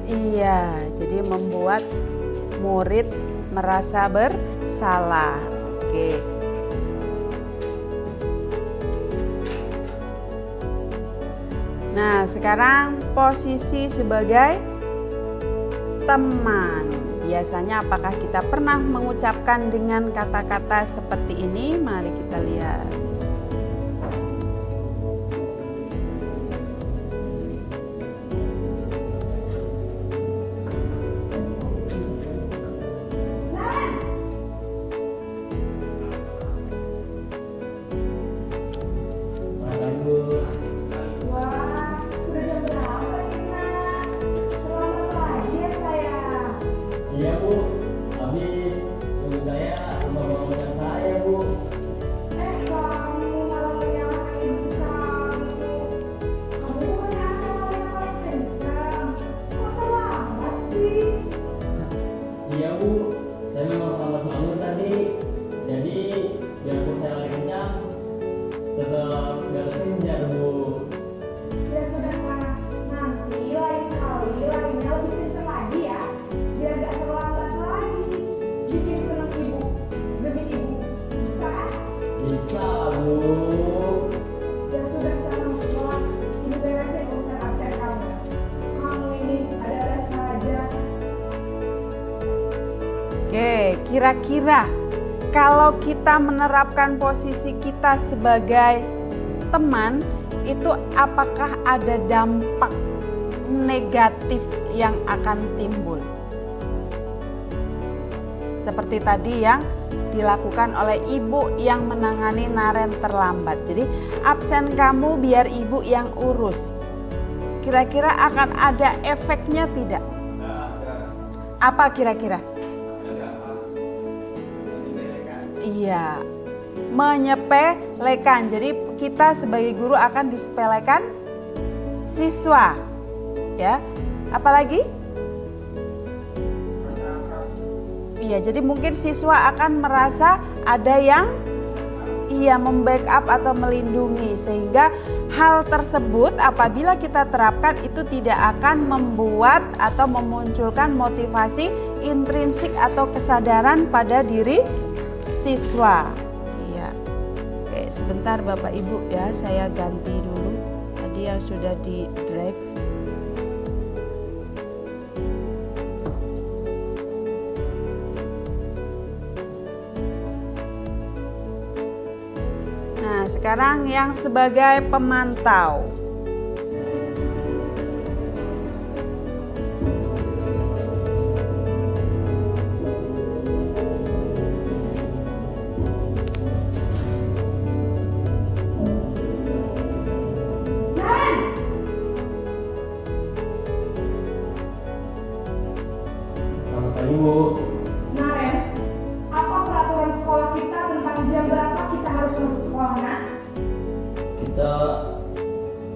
iya, jadi membuat murid merasa bersalah. Oke. Nah, sekarang posisi sebagai teman. Biasanya apakah kita pernah mengucapkan dengan kata-kata seperti ini? Mari kita lihat. Iya Bu, habis tunggu saya rumah bangunan saya Bu. Kamu malah menyalahin ibu kamu. Kamu bukannya anak yang paling kencang. Kok terlambat sih? Iya Bu, saya memang terlambat bangun tadi. Jadi biarpun saya lari kencang, tetap gak kesenjar Bu. Ya sudah sana. Nanti lain kali lainnya lebih kencang lagi ya. Biar gak terlambat lagi. Bikin seneng ibu demi ibu. Bisa kan? Bisa Bu. Oke, kira-kira kalau kita menerapkan posisi kita sebagai teman, itu apakah ada dampak negatif yang akan timbul? Seperti tadi yang dilakukan oleh ibu yang menangani Naren terlambat. Jadi absen kamu biar ibu yang urus. Kira-kira akan ada efeknya tidak? Apa kira-kira? Iya, menyepelekan. Jadi kita sebagai guru akan disepelekan siswa, ya. Apalagi? Iya, jadi mungkin siswa akan merasa ada yang membackup atau melindungi, sehingga hal tersebut apabila kita terapkan itu tidak akan membuat atau memunculkan motivasi intrinsik atau kesadaran pada diri siswa. Iya. Oke, sebentar Bapak Ibu ya, saya ganti dulu tadi yang sudah di drive. Nah, sekarang yang sebagai pemantau. Selamat pagi, Bu. Naren, apa peraturan sekolah kita tentang jam berapa kita harus masuk sekolah, Nak? Kita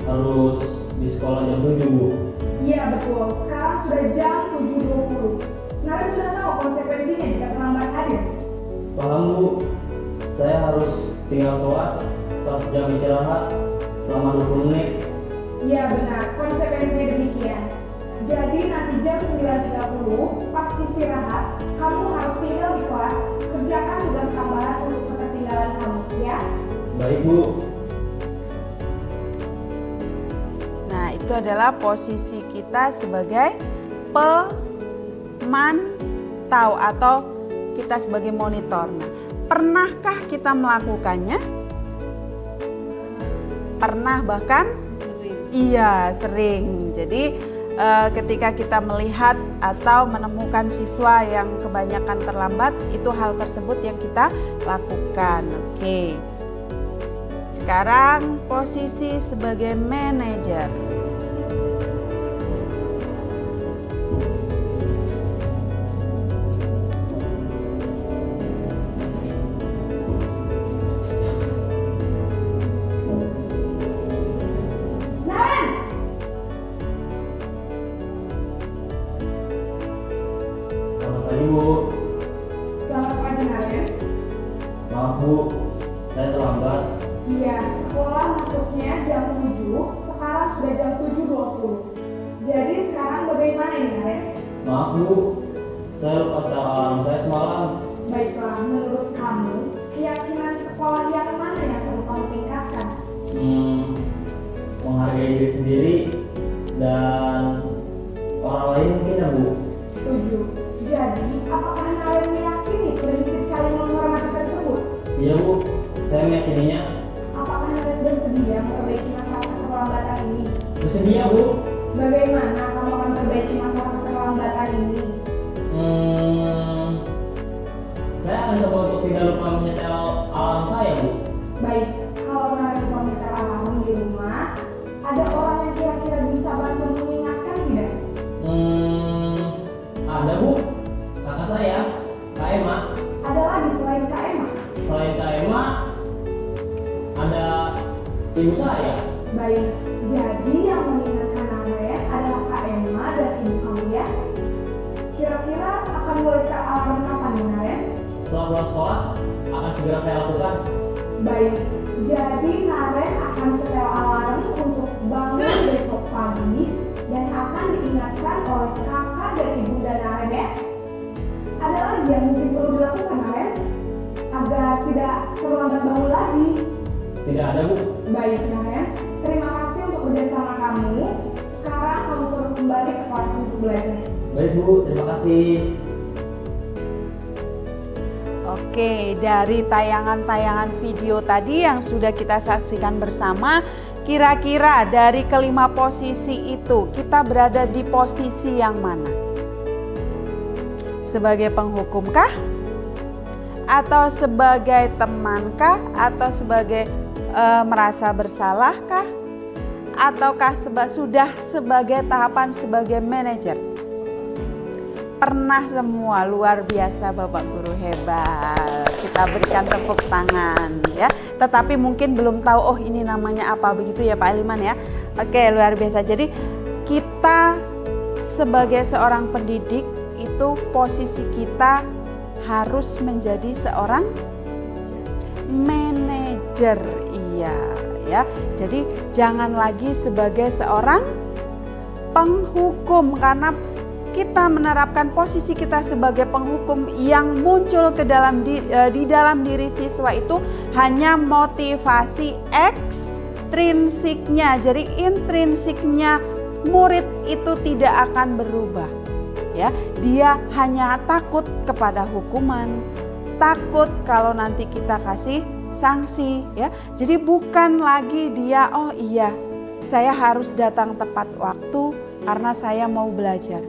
harus di sekolah jam 7, Bu. Iya betul, sekarang sudah jam 7.20. Naren sudah tahu konsekuensinya jika terlambat hadir. Paham, Bu. Saya harus tinggal kelas pas jam istirahat selama 20 menit. Iya benar, konsekuensinya demikian. Jadi nanti jam 9.30 pas istirahat, kamu harus tinggal di kelas, kerjakan tugas tambahan untuk ketertinggalan kamu, ya? Baik, Bu. Nah, itu adalah posisi kita sebagai pemantau atau kita sebagai monitor. Nah, pernahkah kita melakukannya? Pernah, bahkan? Iya, sering. Jadi ketika kita melihat atau menemukan siswa yang kebanyakan terlambat, itu hal tersebut yang kita lakukan. Oke. Sekarang posisi sebagai manajer. Selamat pagi, Bu. Selamat pagi, Naren. Maaf, Bu. Saya terlambat. Iya, sekolah masuknya jam 7, sekarang sudah jam 7.20. Jadi sekarang bagaimana ini, Naren? Maaf, Bu. Saya lupa setel alarm saya semalam. Baiklah, menurut kamu, keyakinan sekolah yang mana yang perlu kamu tingkatkan? Menghargai diri sendiri dan orang lain mungkin ya, Bu. Setuju. Jadi, apakah Naren meyakini prinsip saling menghormati tersebut? Iya, Bu. Saya meyakininya. Apakah Naren bersedia memperbaiki masalah keterlambatan ini? Bersedia, Bu. Bagaimana kamu akan perbaiki masalah keterlambatan ini? Saya akan coba untuk tidak lupa menyetel alarm saya, Bu. Baik, kalau Naren lupa menyetel alarm di rumah, ada orang yang kira-kira bisa bantu mengingatkan tidak? Ada, Bu. Kakak saya, Kak Emma. Ada lagi selain Kak Emma? Selain Kak Emma, ada ibu saya. Baik, jadi yang mengingatkan Naren adalah Kak Emma dan ibu kamu, ya? Kira-kira akan mulai setel alarm kapan, Naren? Setelah pulang sekolah, akan segera saya lakukan. Baik, jadi Naren akan setel alarm untuk bangun besok pagi dan akan diingatkan oleh kakak dan ibunda Naren, ya? Ada lagi yang mungkin perlu dilakukan, Naren, agar tidak terlambat bangun lagi? Tidak ada, Bu. Baik, Naren, terima kasih untuk kerjasama kamu. Sekarang kamu perlu kembali ke kelas untuk belajar. Baik, Bu. Terima kasih. Oke, dari tayangan-tayangan video tadi yang sudah kita saksikan bersama, kira-kira dari kelima posisi itu kita berada di posisi yang mana? Sebagai penghukumkah? Atau sebagai temankah? Atau sebagai merasa bersalahkah? Ataukah sudah sebagai tahapan sebagai manajer? Pernah semua, luar biasa Bapak Guru, hebat. Kita berikan tepuk tangan ya. Tetapi mungkin belum tahu, oh ini namanya apa, begitu ya Pak Aliman ya. Oke, luar biasa. Jadi kita sebagai seorang pendidik itu posisi kita harus menjadi seorang manajer, iya ya. Jadi jangan lagi sebagai seorang penghukum, karena kita menerapkan posisi kita sebagai penghukum yang muncul ke dalam di dalam diri siswa itu hanya motivasi ekstrinsiknya. Jadi intrinsiknya murid itu tidak akan berubah. Ya, dia hanya takut kepada hukuman, takut kalau nanti kita kasih sanksi ya. Jadi bukan lagi dia, oh iya, saya harus datang tepat waktu karena saya mau belajar.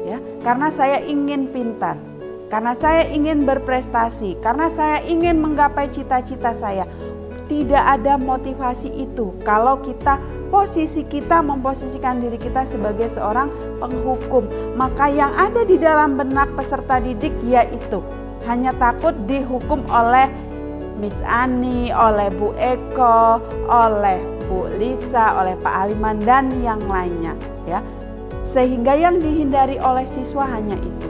Ya, karena saya ingin pintar, karena saya ingin berprestasi, karena saya ingin menggapai cita-cita saya. Tidak ada motivasi itu kalau kita posisi kita memposisikan diri kita sebagai seorang penghukum. Maka yang ada di dalam benak peserta didik yaitu hanya takut dihukum oleh Miss Ani, oleh Bu Eko, oleh Bu Lisa, oleh Pak Aliman dan yang lainnya ya. Sehingga yang dihindari oleh siswa hanya itu.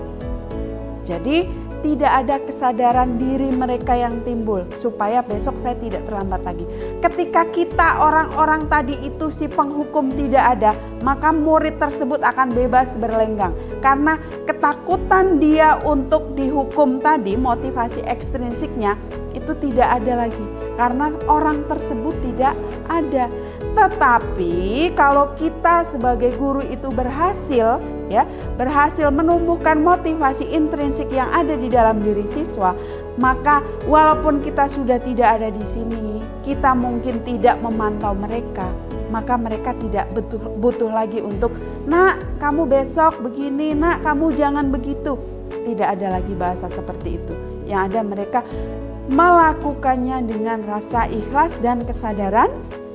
Jadi tidak ada kesadaran diri mereka yang timbul supaya besok saya tidak terlambat lagi. Ketika kita orang-orang tadi itu si penghukum tidak ada, maka murid tersebut akan bebas berlenggang. Karena ketakutan dia untuk dihukum tadi, motivasi ekstrinsiknya itu tidak ada lagi. Karena orang tersebut tidak ada. Tetapi kalau kita sebagai guru itu berhasil menumbuhkan motivasi intrinsik yang ada di dalam diri siswa, maka walaupun kita sudah tidak ada di sini, kita mungkin tidak memantau mereka, maka mereka tidak butuh lagi untuk, nak kamu besok begini, nak kamu jangan begitu. Tidak ada lagi bahasa seperti itu. Yang ada mereka melakukannya dengan rasa ikhlas dan kesadaran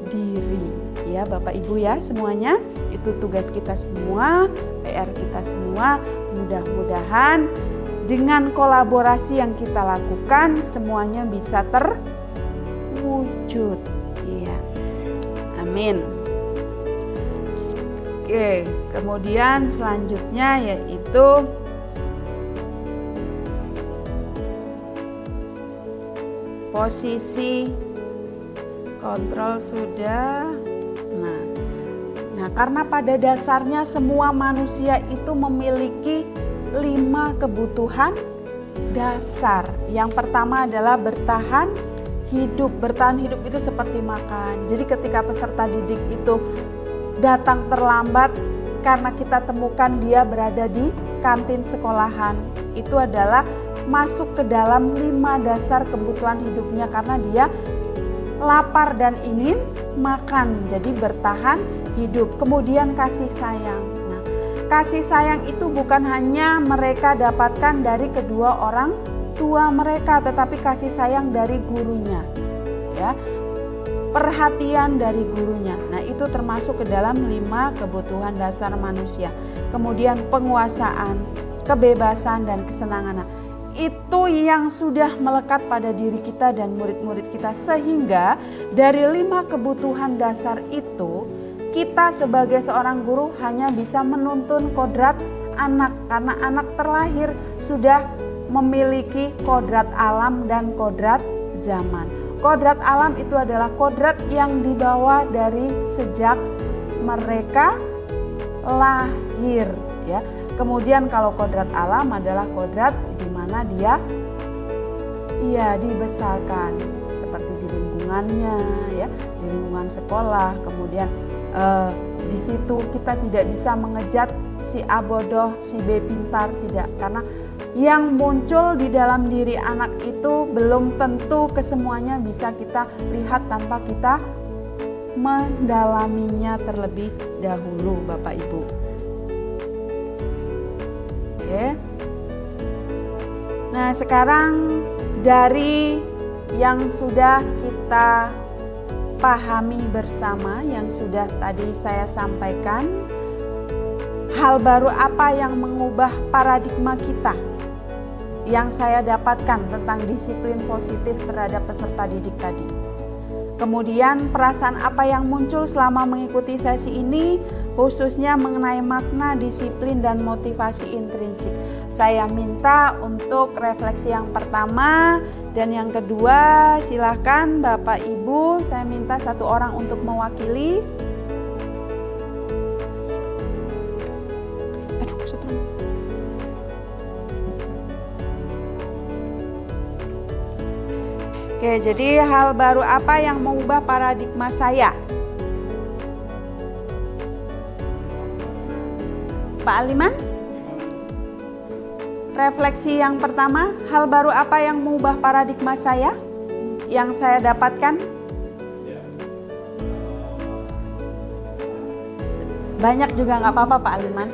diri. Ya Bapak Ibu ya semuanya, itu tugas kita semua, PR kita semua. Mudah-mudahan dengan kolaborasi yang kita lakukan semuanya bisa terwujud. Iya. Amin. Oke, kemudian selanjutnya yaitu posisi kontrol sudah. Nah, karena pada dasarnya semua manusia itu memiliki 5 kebutuhan dasar. Yang pertama adalah bertahan hidup. Bertahan hidup itu seperti makan. Jadi ketika peserta didik itu datang terlambat karena kita temukan dia berada di kantin sekolahan, itu adalah masuk ke dalam 5 dasar kebutuhan hidupnya karena dia lapar dan ingin makan. Jadi bertahan hidup. Kemudian kasih sayang. Nah, kasih sayang itu bukan hanya mereka dapatkan dari kedua orang tua mereka, tetapi kasih sayang dari gurunya. Ya. Perhatian dari gurunya. Nah, itu termasuk ke dalam 5 kebutuhan dasar manusia. Kemudian penguasaan, kebebasan dan kesenangan. Nah, itu yang sudah melekat pada diri kita dan murid-murid kita, sehingga dari 5 kebutuhan dasar itu kita sebagai seorang guru hanya bisa menuntun kodrat anak, karena anak terlahir sudah memiliki kodrat alam dan kodrat zaman. Kodrat alam itu adalah kodrat yang dibawa dari sejak mereka lahir ya. Kemudian kalau kodrat alam adalah kodrat di mana dia dibesarkan seperti di lingkungannya ya, di lingkungan sekolah. Kemudian di situ kita tidak bisa mengejat si A bodoh, si B pintar, tidak, karena yang muncul di dalam diri anak itu belum tentu kesemuanya bisa kita lihat tanpa kita mendalaminya terlebih dahulu, Bapak Ibu. Oke. Nah, sekarang dari yang sudah kita pahami bersama, yang sudah tadi saya sampaikan, hal baru apa yang mengubah paradigma kita yang saya dapatkan tentang disiplin positif terhadap peserta didik tadi. Kemudian perasaan apa yang muncul selama mengikuti sesi ini, khususnya mengenai makna disiplin dan motivasi intrinsik. Saya minta untuk refleksi yang pertama dan yang kedua, silakan Bapak Ibu, saya minta satu orang untuk mewakili. Aduh, setrum. Oke, jadi hal baru apa yang mengubah paradigma saya? Pak Aliman? Refleksi yang pertama, hal baru apa yang mengubah paradigma saya yang saya dapatkan? Banyak juga nggak apa-apa Pak Aliman.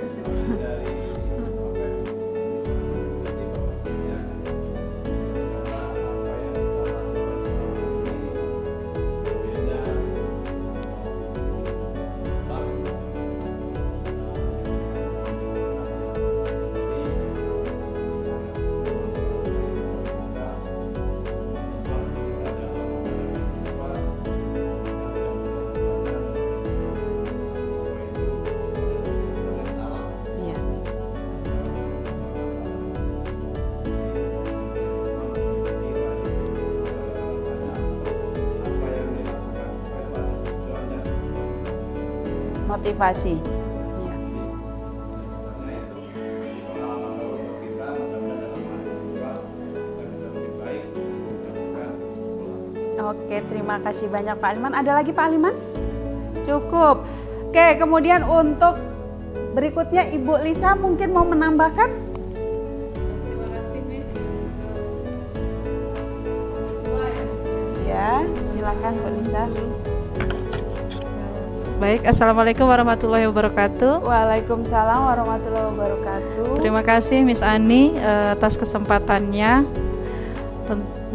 Motivasi. Ya. Oke, terima kasih banyak Pak Aliman. Ada lagi Pak Aliman? Cukup. Oke, kemudian untuk berikutnya Ibu Lisa mungkin mau menambahkan? Terima kasih, Miss. Ya, silakan Bu Lisa. Baik, Assalamualaikum warahmatullahi wabarakatuh. Waalaikumsalam warahmatullahi wabarakatuh. Terima kasih Miss Ani atas kesempatannya.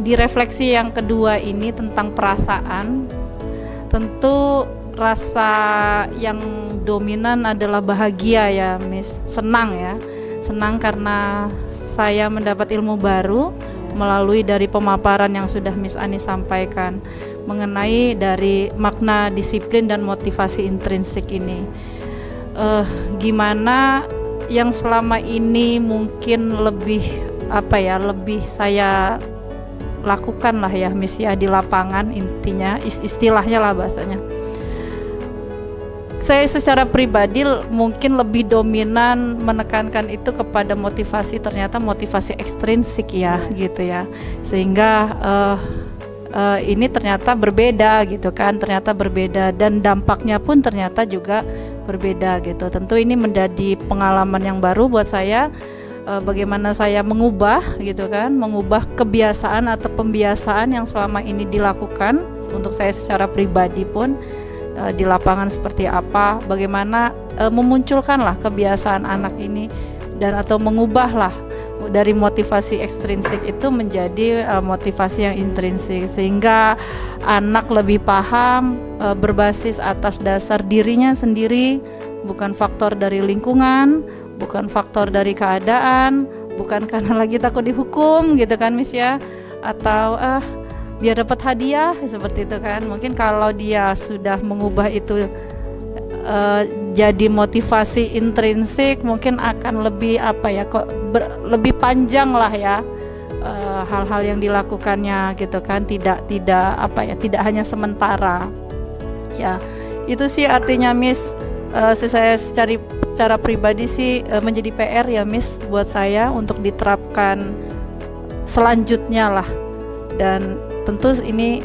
Di refleksi yang kedua ini tentang perasaan, tentu rasa yang dominan adalah bahagia ya Miss, senang ya. Senang karena saya mendapat ilmu baru melalui dari pemaparan yang sudah Miss Ani sampaikan mengenai dari makna disiplin dan motivasi intrinsik ini. Gimana yang selama ini mungkin lebih lebih saya lakukan lah ya Miss ya di lapangan, intinya istilahnya lah bahasanya. Saya secara pribadi mungkin lebih dominan menekankan itu kepada motivasi, ternyata motivasi ekstrinsik ya gitu ya, sehingga ini ternyata berbeda gitu kan, ternyata berbeda dan dampaknya pun ternyata juga berbeda gitu. Tentu ini menjadi pengalaman yang baru buat saya, bagaimana saya mengubah gitu kan, mengubah kebiasaan atau pembiasaan yang selama ini dilakukan untuk saya secara pribadi pun di lapangan seperti apa, bagaimana memunculkanlah kebiasaan anak ini dan atau mengubahlah dari motivasi ekstrinsik itu menjadi motivasi yang intrinsik, sehingga anak lebih paham berbasis atas dasar dirinya sendiri, bukan faktor dari lingkungan, bukan faktor dari keadaan, bukan karena lagi takut dihukum gitu kan Miss ya, atau biar dapat hadiah seperti itu kan. Mungkin kalau dia sudah mengubah itu jadi motivasi intrinsik, mungkin akan lebih lebih panjang lah ya hal-hal yang dilakukannya gitu kan, tidak hanya sementara ya. Itu sih artinya Miss, saya secara pribadi sih menjadi PR ya Miss buat saya untuk diterapkan selanjutnya lah. Dan tentu ini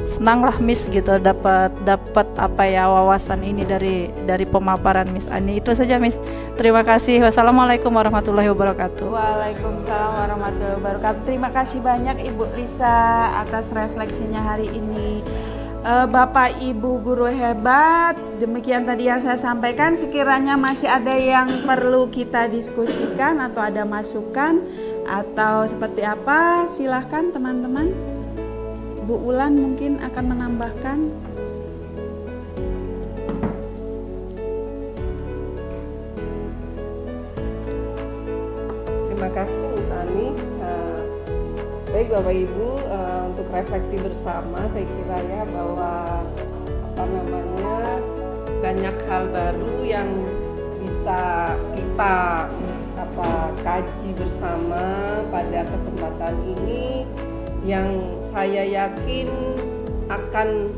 senang lah Miss gitu dapat apa ya wawasan ini dari pemaparan Miss Ani. Itu saja Miss. Terima kasih. Wassalamualaikum warahmatullahi wabarakatuh. Waalaikumsalam warahmatullahi wabarakatuh. Terima kasih banyak Ibu Lisa atas refleksinya hari ini. Bapak Ibu guru hebat, demikian tadi yang saya sampaikan. Sekiranya masih ada yang perlu kita diskusikan atau ada masukan atau seperti apa, silahkan teman-teman. Bu Ulan mungkin akan menambahkan. Terima kasih Miss Ani. Baik Bapak Ibu, untuk refleksi bersama saya kira ya bahwa banyak hal baru yang bisa kita kaji bersama pada kesempatan ini, yang saya yakin akan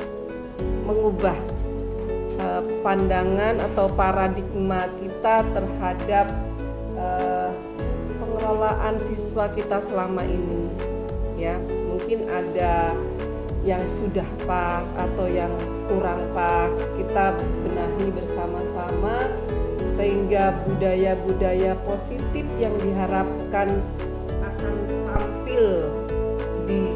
mengubah pandangan atau paradigma kita terhadap pengelolaan siswa kita selama ini. Ya, mungkin ada yang sudah pas atau yang kurang pas, kita benahi bersama-sama sehingga budaya-budaya positif yang diharapkan akan tampil di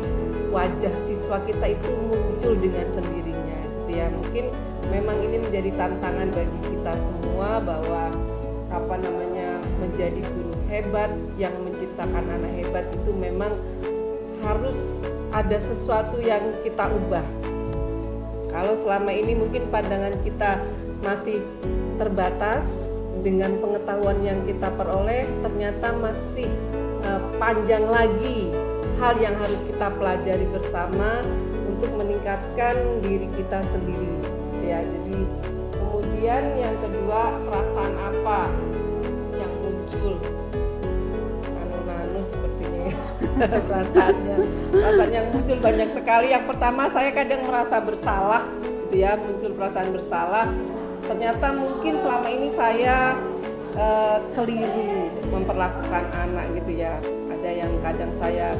wajah siswa kita itu muncul dengan sendirinya gitu ya. Mungkin memang ini menjadi tantangan bagi kita semua bahwa menjadi guru hebat yang menciptakan anak hebat itu memang harus ada sesuatu yang kita ubah. Kalau selama ini mungkin pandangan kita masih terbatas dengan pengetahuan yang kita peroleh, ternyata masih panjang lagi hal yang harus kita pelajari bersama untuk meningkatkan diri kita sendiri. Ya, jadi kemudian yang kedua, perasaan apa yang muncul? Nano sepertinya ya. perasaan yang muncul banyak sekali. Yang pertama, saya kadang merasa bersalah gitu ya, muncul perasaan bersalah. Ternyata mungkin selama ini saya keliru memperlakukan anak gitu ya. Ada yang kadang saya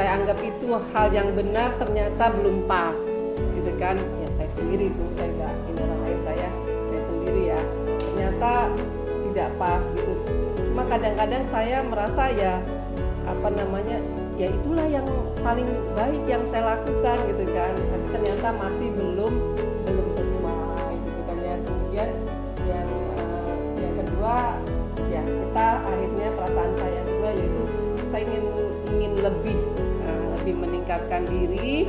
anggap itu hal yang benar, ternyata belum pas gitu kan. Ya saya sendiri itu, saya nggak ini orang lain, saya sendiri ya. Ternyata tidak pas gitu. Cuma kadang-kadang saya merasa ya ya itulah yang paling baik yang saya lakukan gitu kan. Tapi ternyata masih belum sesuai gitu kan ya. Kemudian yang kedua ya, kita akhirnya perasaan saya yang kedua yaitu saya ingin lebih meningkatkan diri,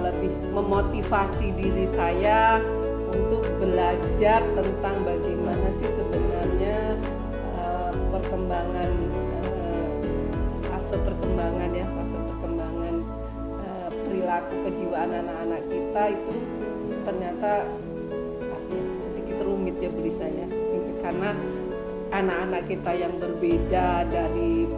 lebih memotivasi diri saya untuk belajar tentang bagaimana sih sebenarnya perkembangan fase perkembangan perilaku kejiwaan anak-anak kita itu ternyata sedikit rumit ya bagi saya, karena anak-anak kita yang berbeda dari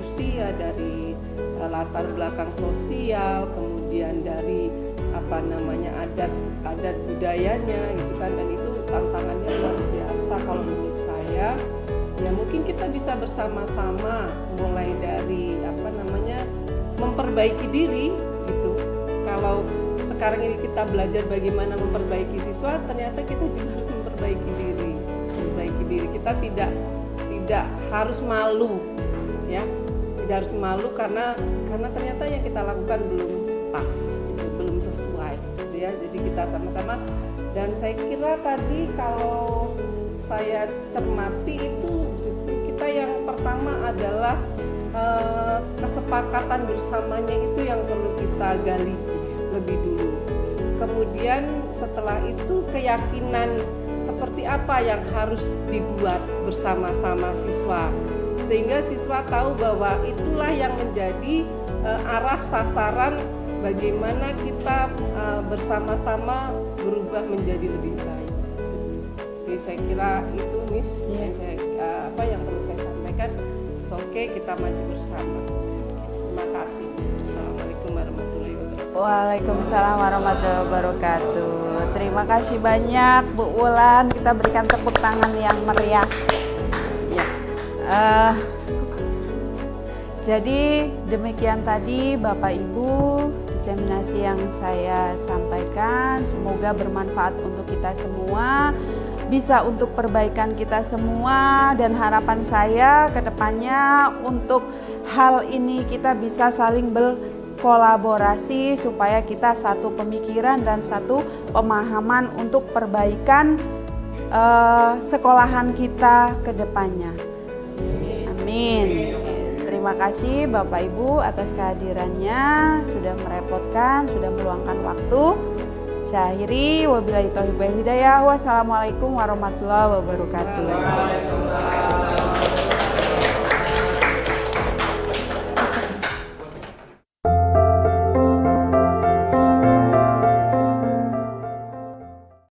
usia, dari latar belakang sosial, kemudian dari adat budayanya gitu kan, dan itu tantangannya luar biasa kalau menurut saya. Ya mungkin kita bisa bersama-sama mulai dari memperbaiki diri gitu. Kalau sekarang ini kita belajar bagaimana memperbaiki siswa, ternyata kita juga harus memperbaiki diri. Kita tidak harus malu ya. Tidak harus malu karena ternyata yang kita lakukan belum pas, gitu, belum sesuai gitu ya. Jadi kita sama-sama, dan saya kira tadi kalau saya cermati itu justru kita yang pertama adalah kesepakatan bersamanya itu yang perlu kita gali lebih dulu. Kemudian setelah itu keyakinan seperti apa yang harus dibuat bersama-sama siswa, sehingga siswa tahu bahwa itulah yang menjadi arah sasaran bagaimana kita bersama-sama berubah menjadi lebih baik. Jadi saya kira itu Miss yang yang perlu saya sampaikan. Oke, kita maju bersama. Terima kasih. Assalamualaikum warahmatullahi wabarakatuh. Waalaikumsalam warahmatullahi wabarakatuh. Terima kasih banyak Bu Wulan. Kita berikan tepuk tangan yang meriah. Ya. Jadi demikian tadi Bapak Ibu diseminasi yang saya sampaikan. Semoga bermanfaat untuk kita semua, bisa untuk perbaikan kita semua, dan harapan saya ke depannya untuk hal ini kita bisa saling berkolaborasi supaya kita satu pemikiran dan satu pemahaman untuk perbaikan sekolahan kita ke depannya. Amin. Terima kasih Bapak Ibu atas kehadirannya, sudah merepotkan, sudah meluangkan waktu. Saya akhiri, wabillahi taufiq wal hidayah. Wassalamualaikum warahmatullahi wabarakatuh.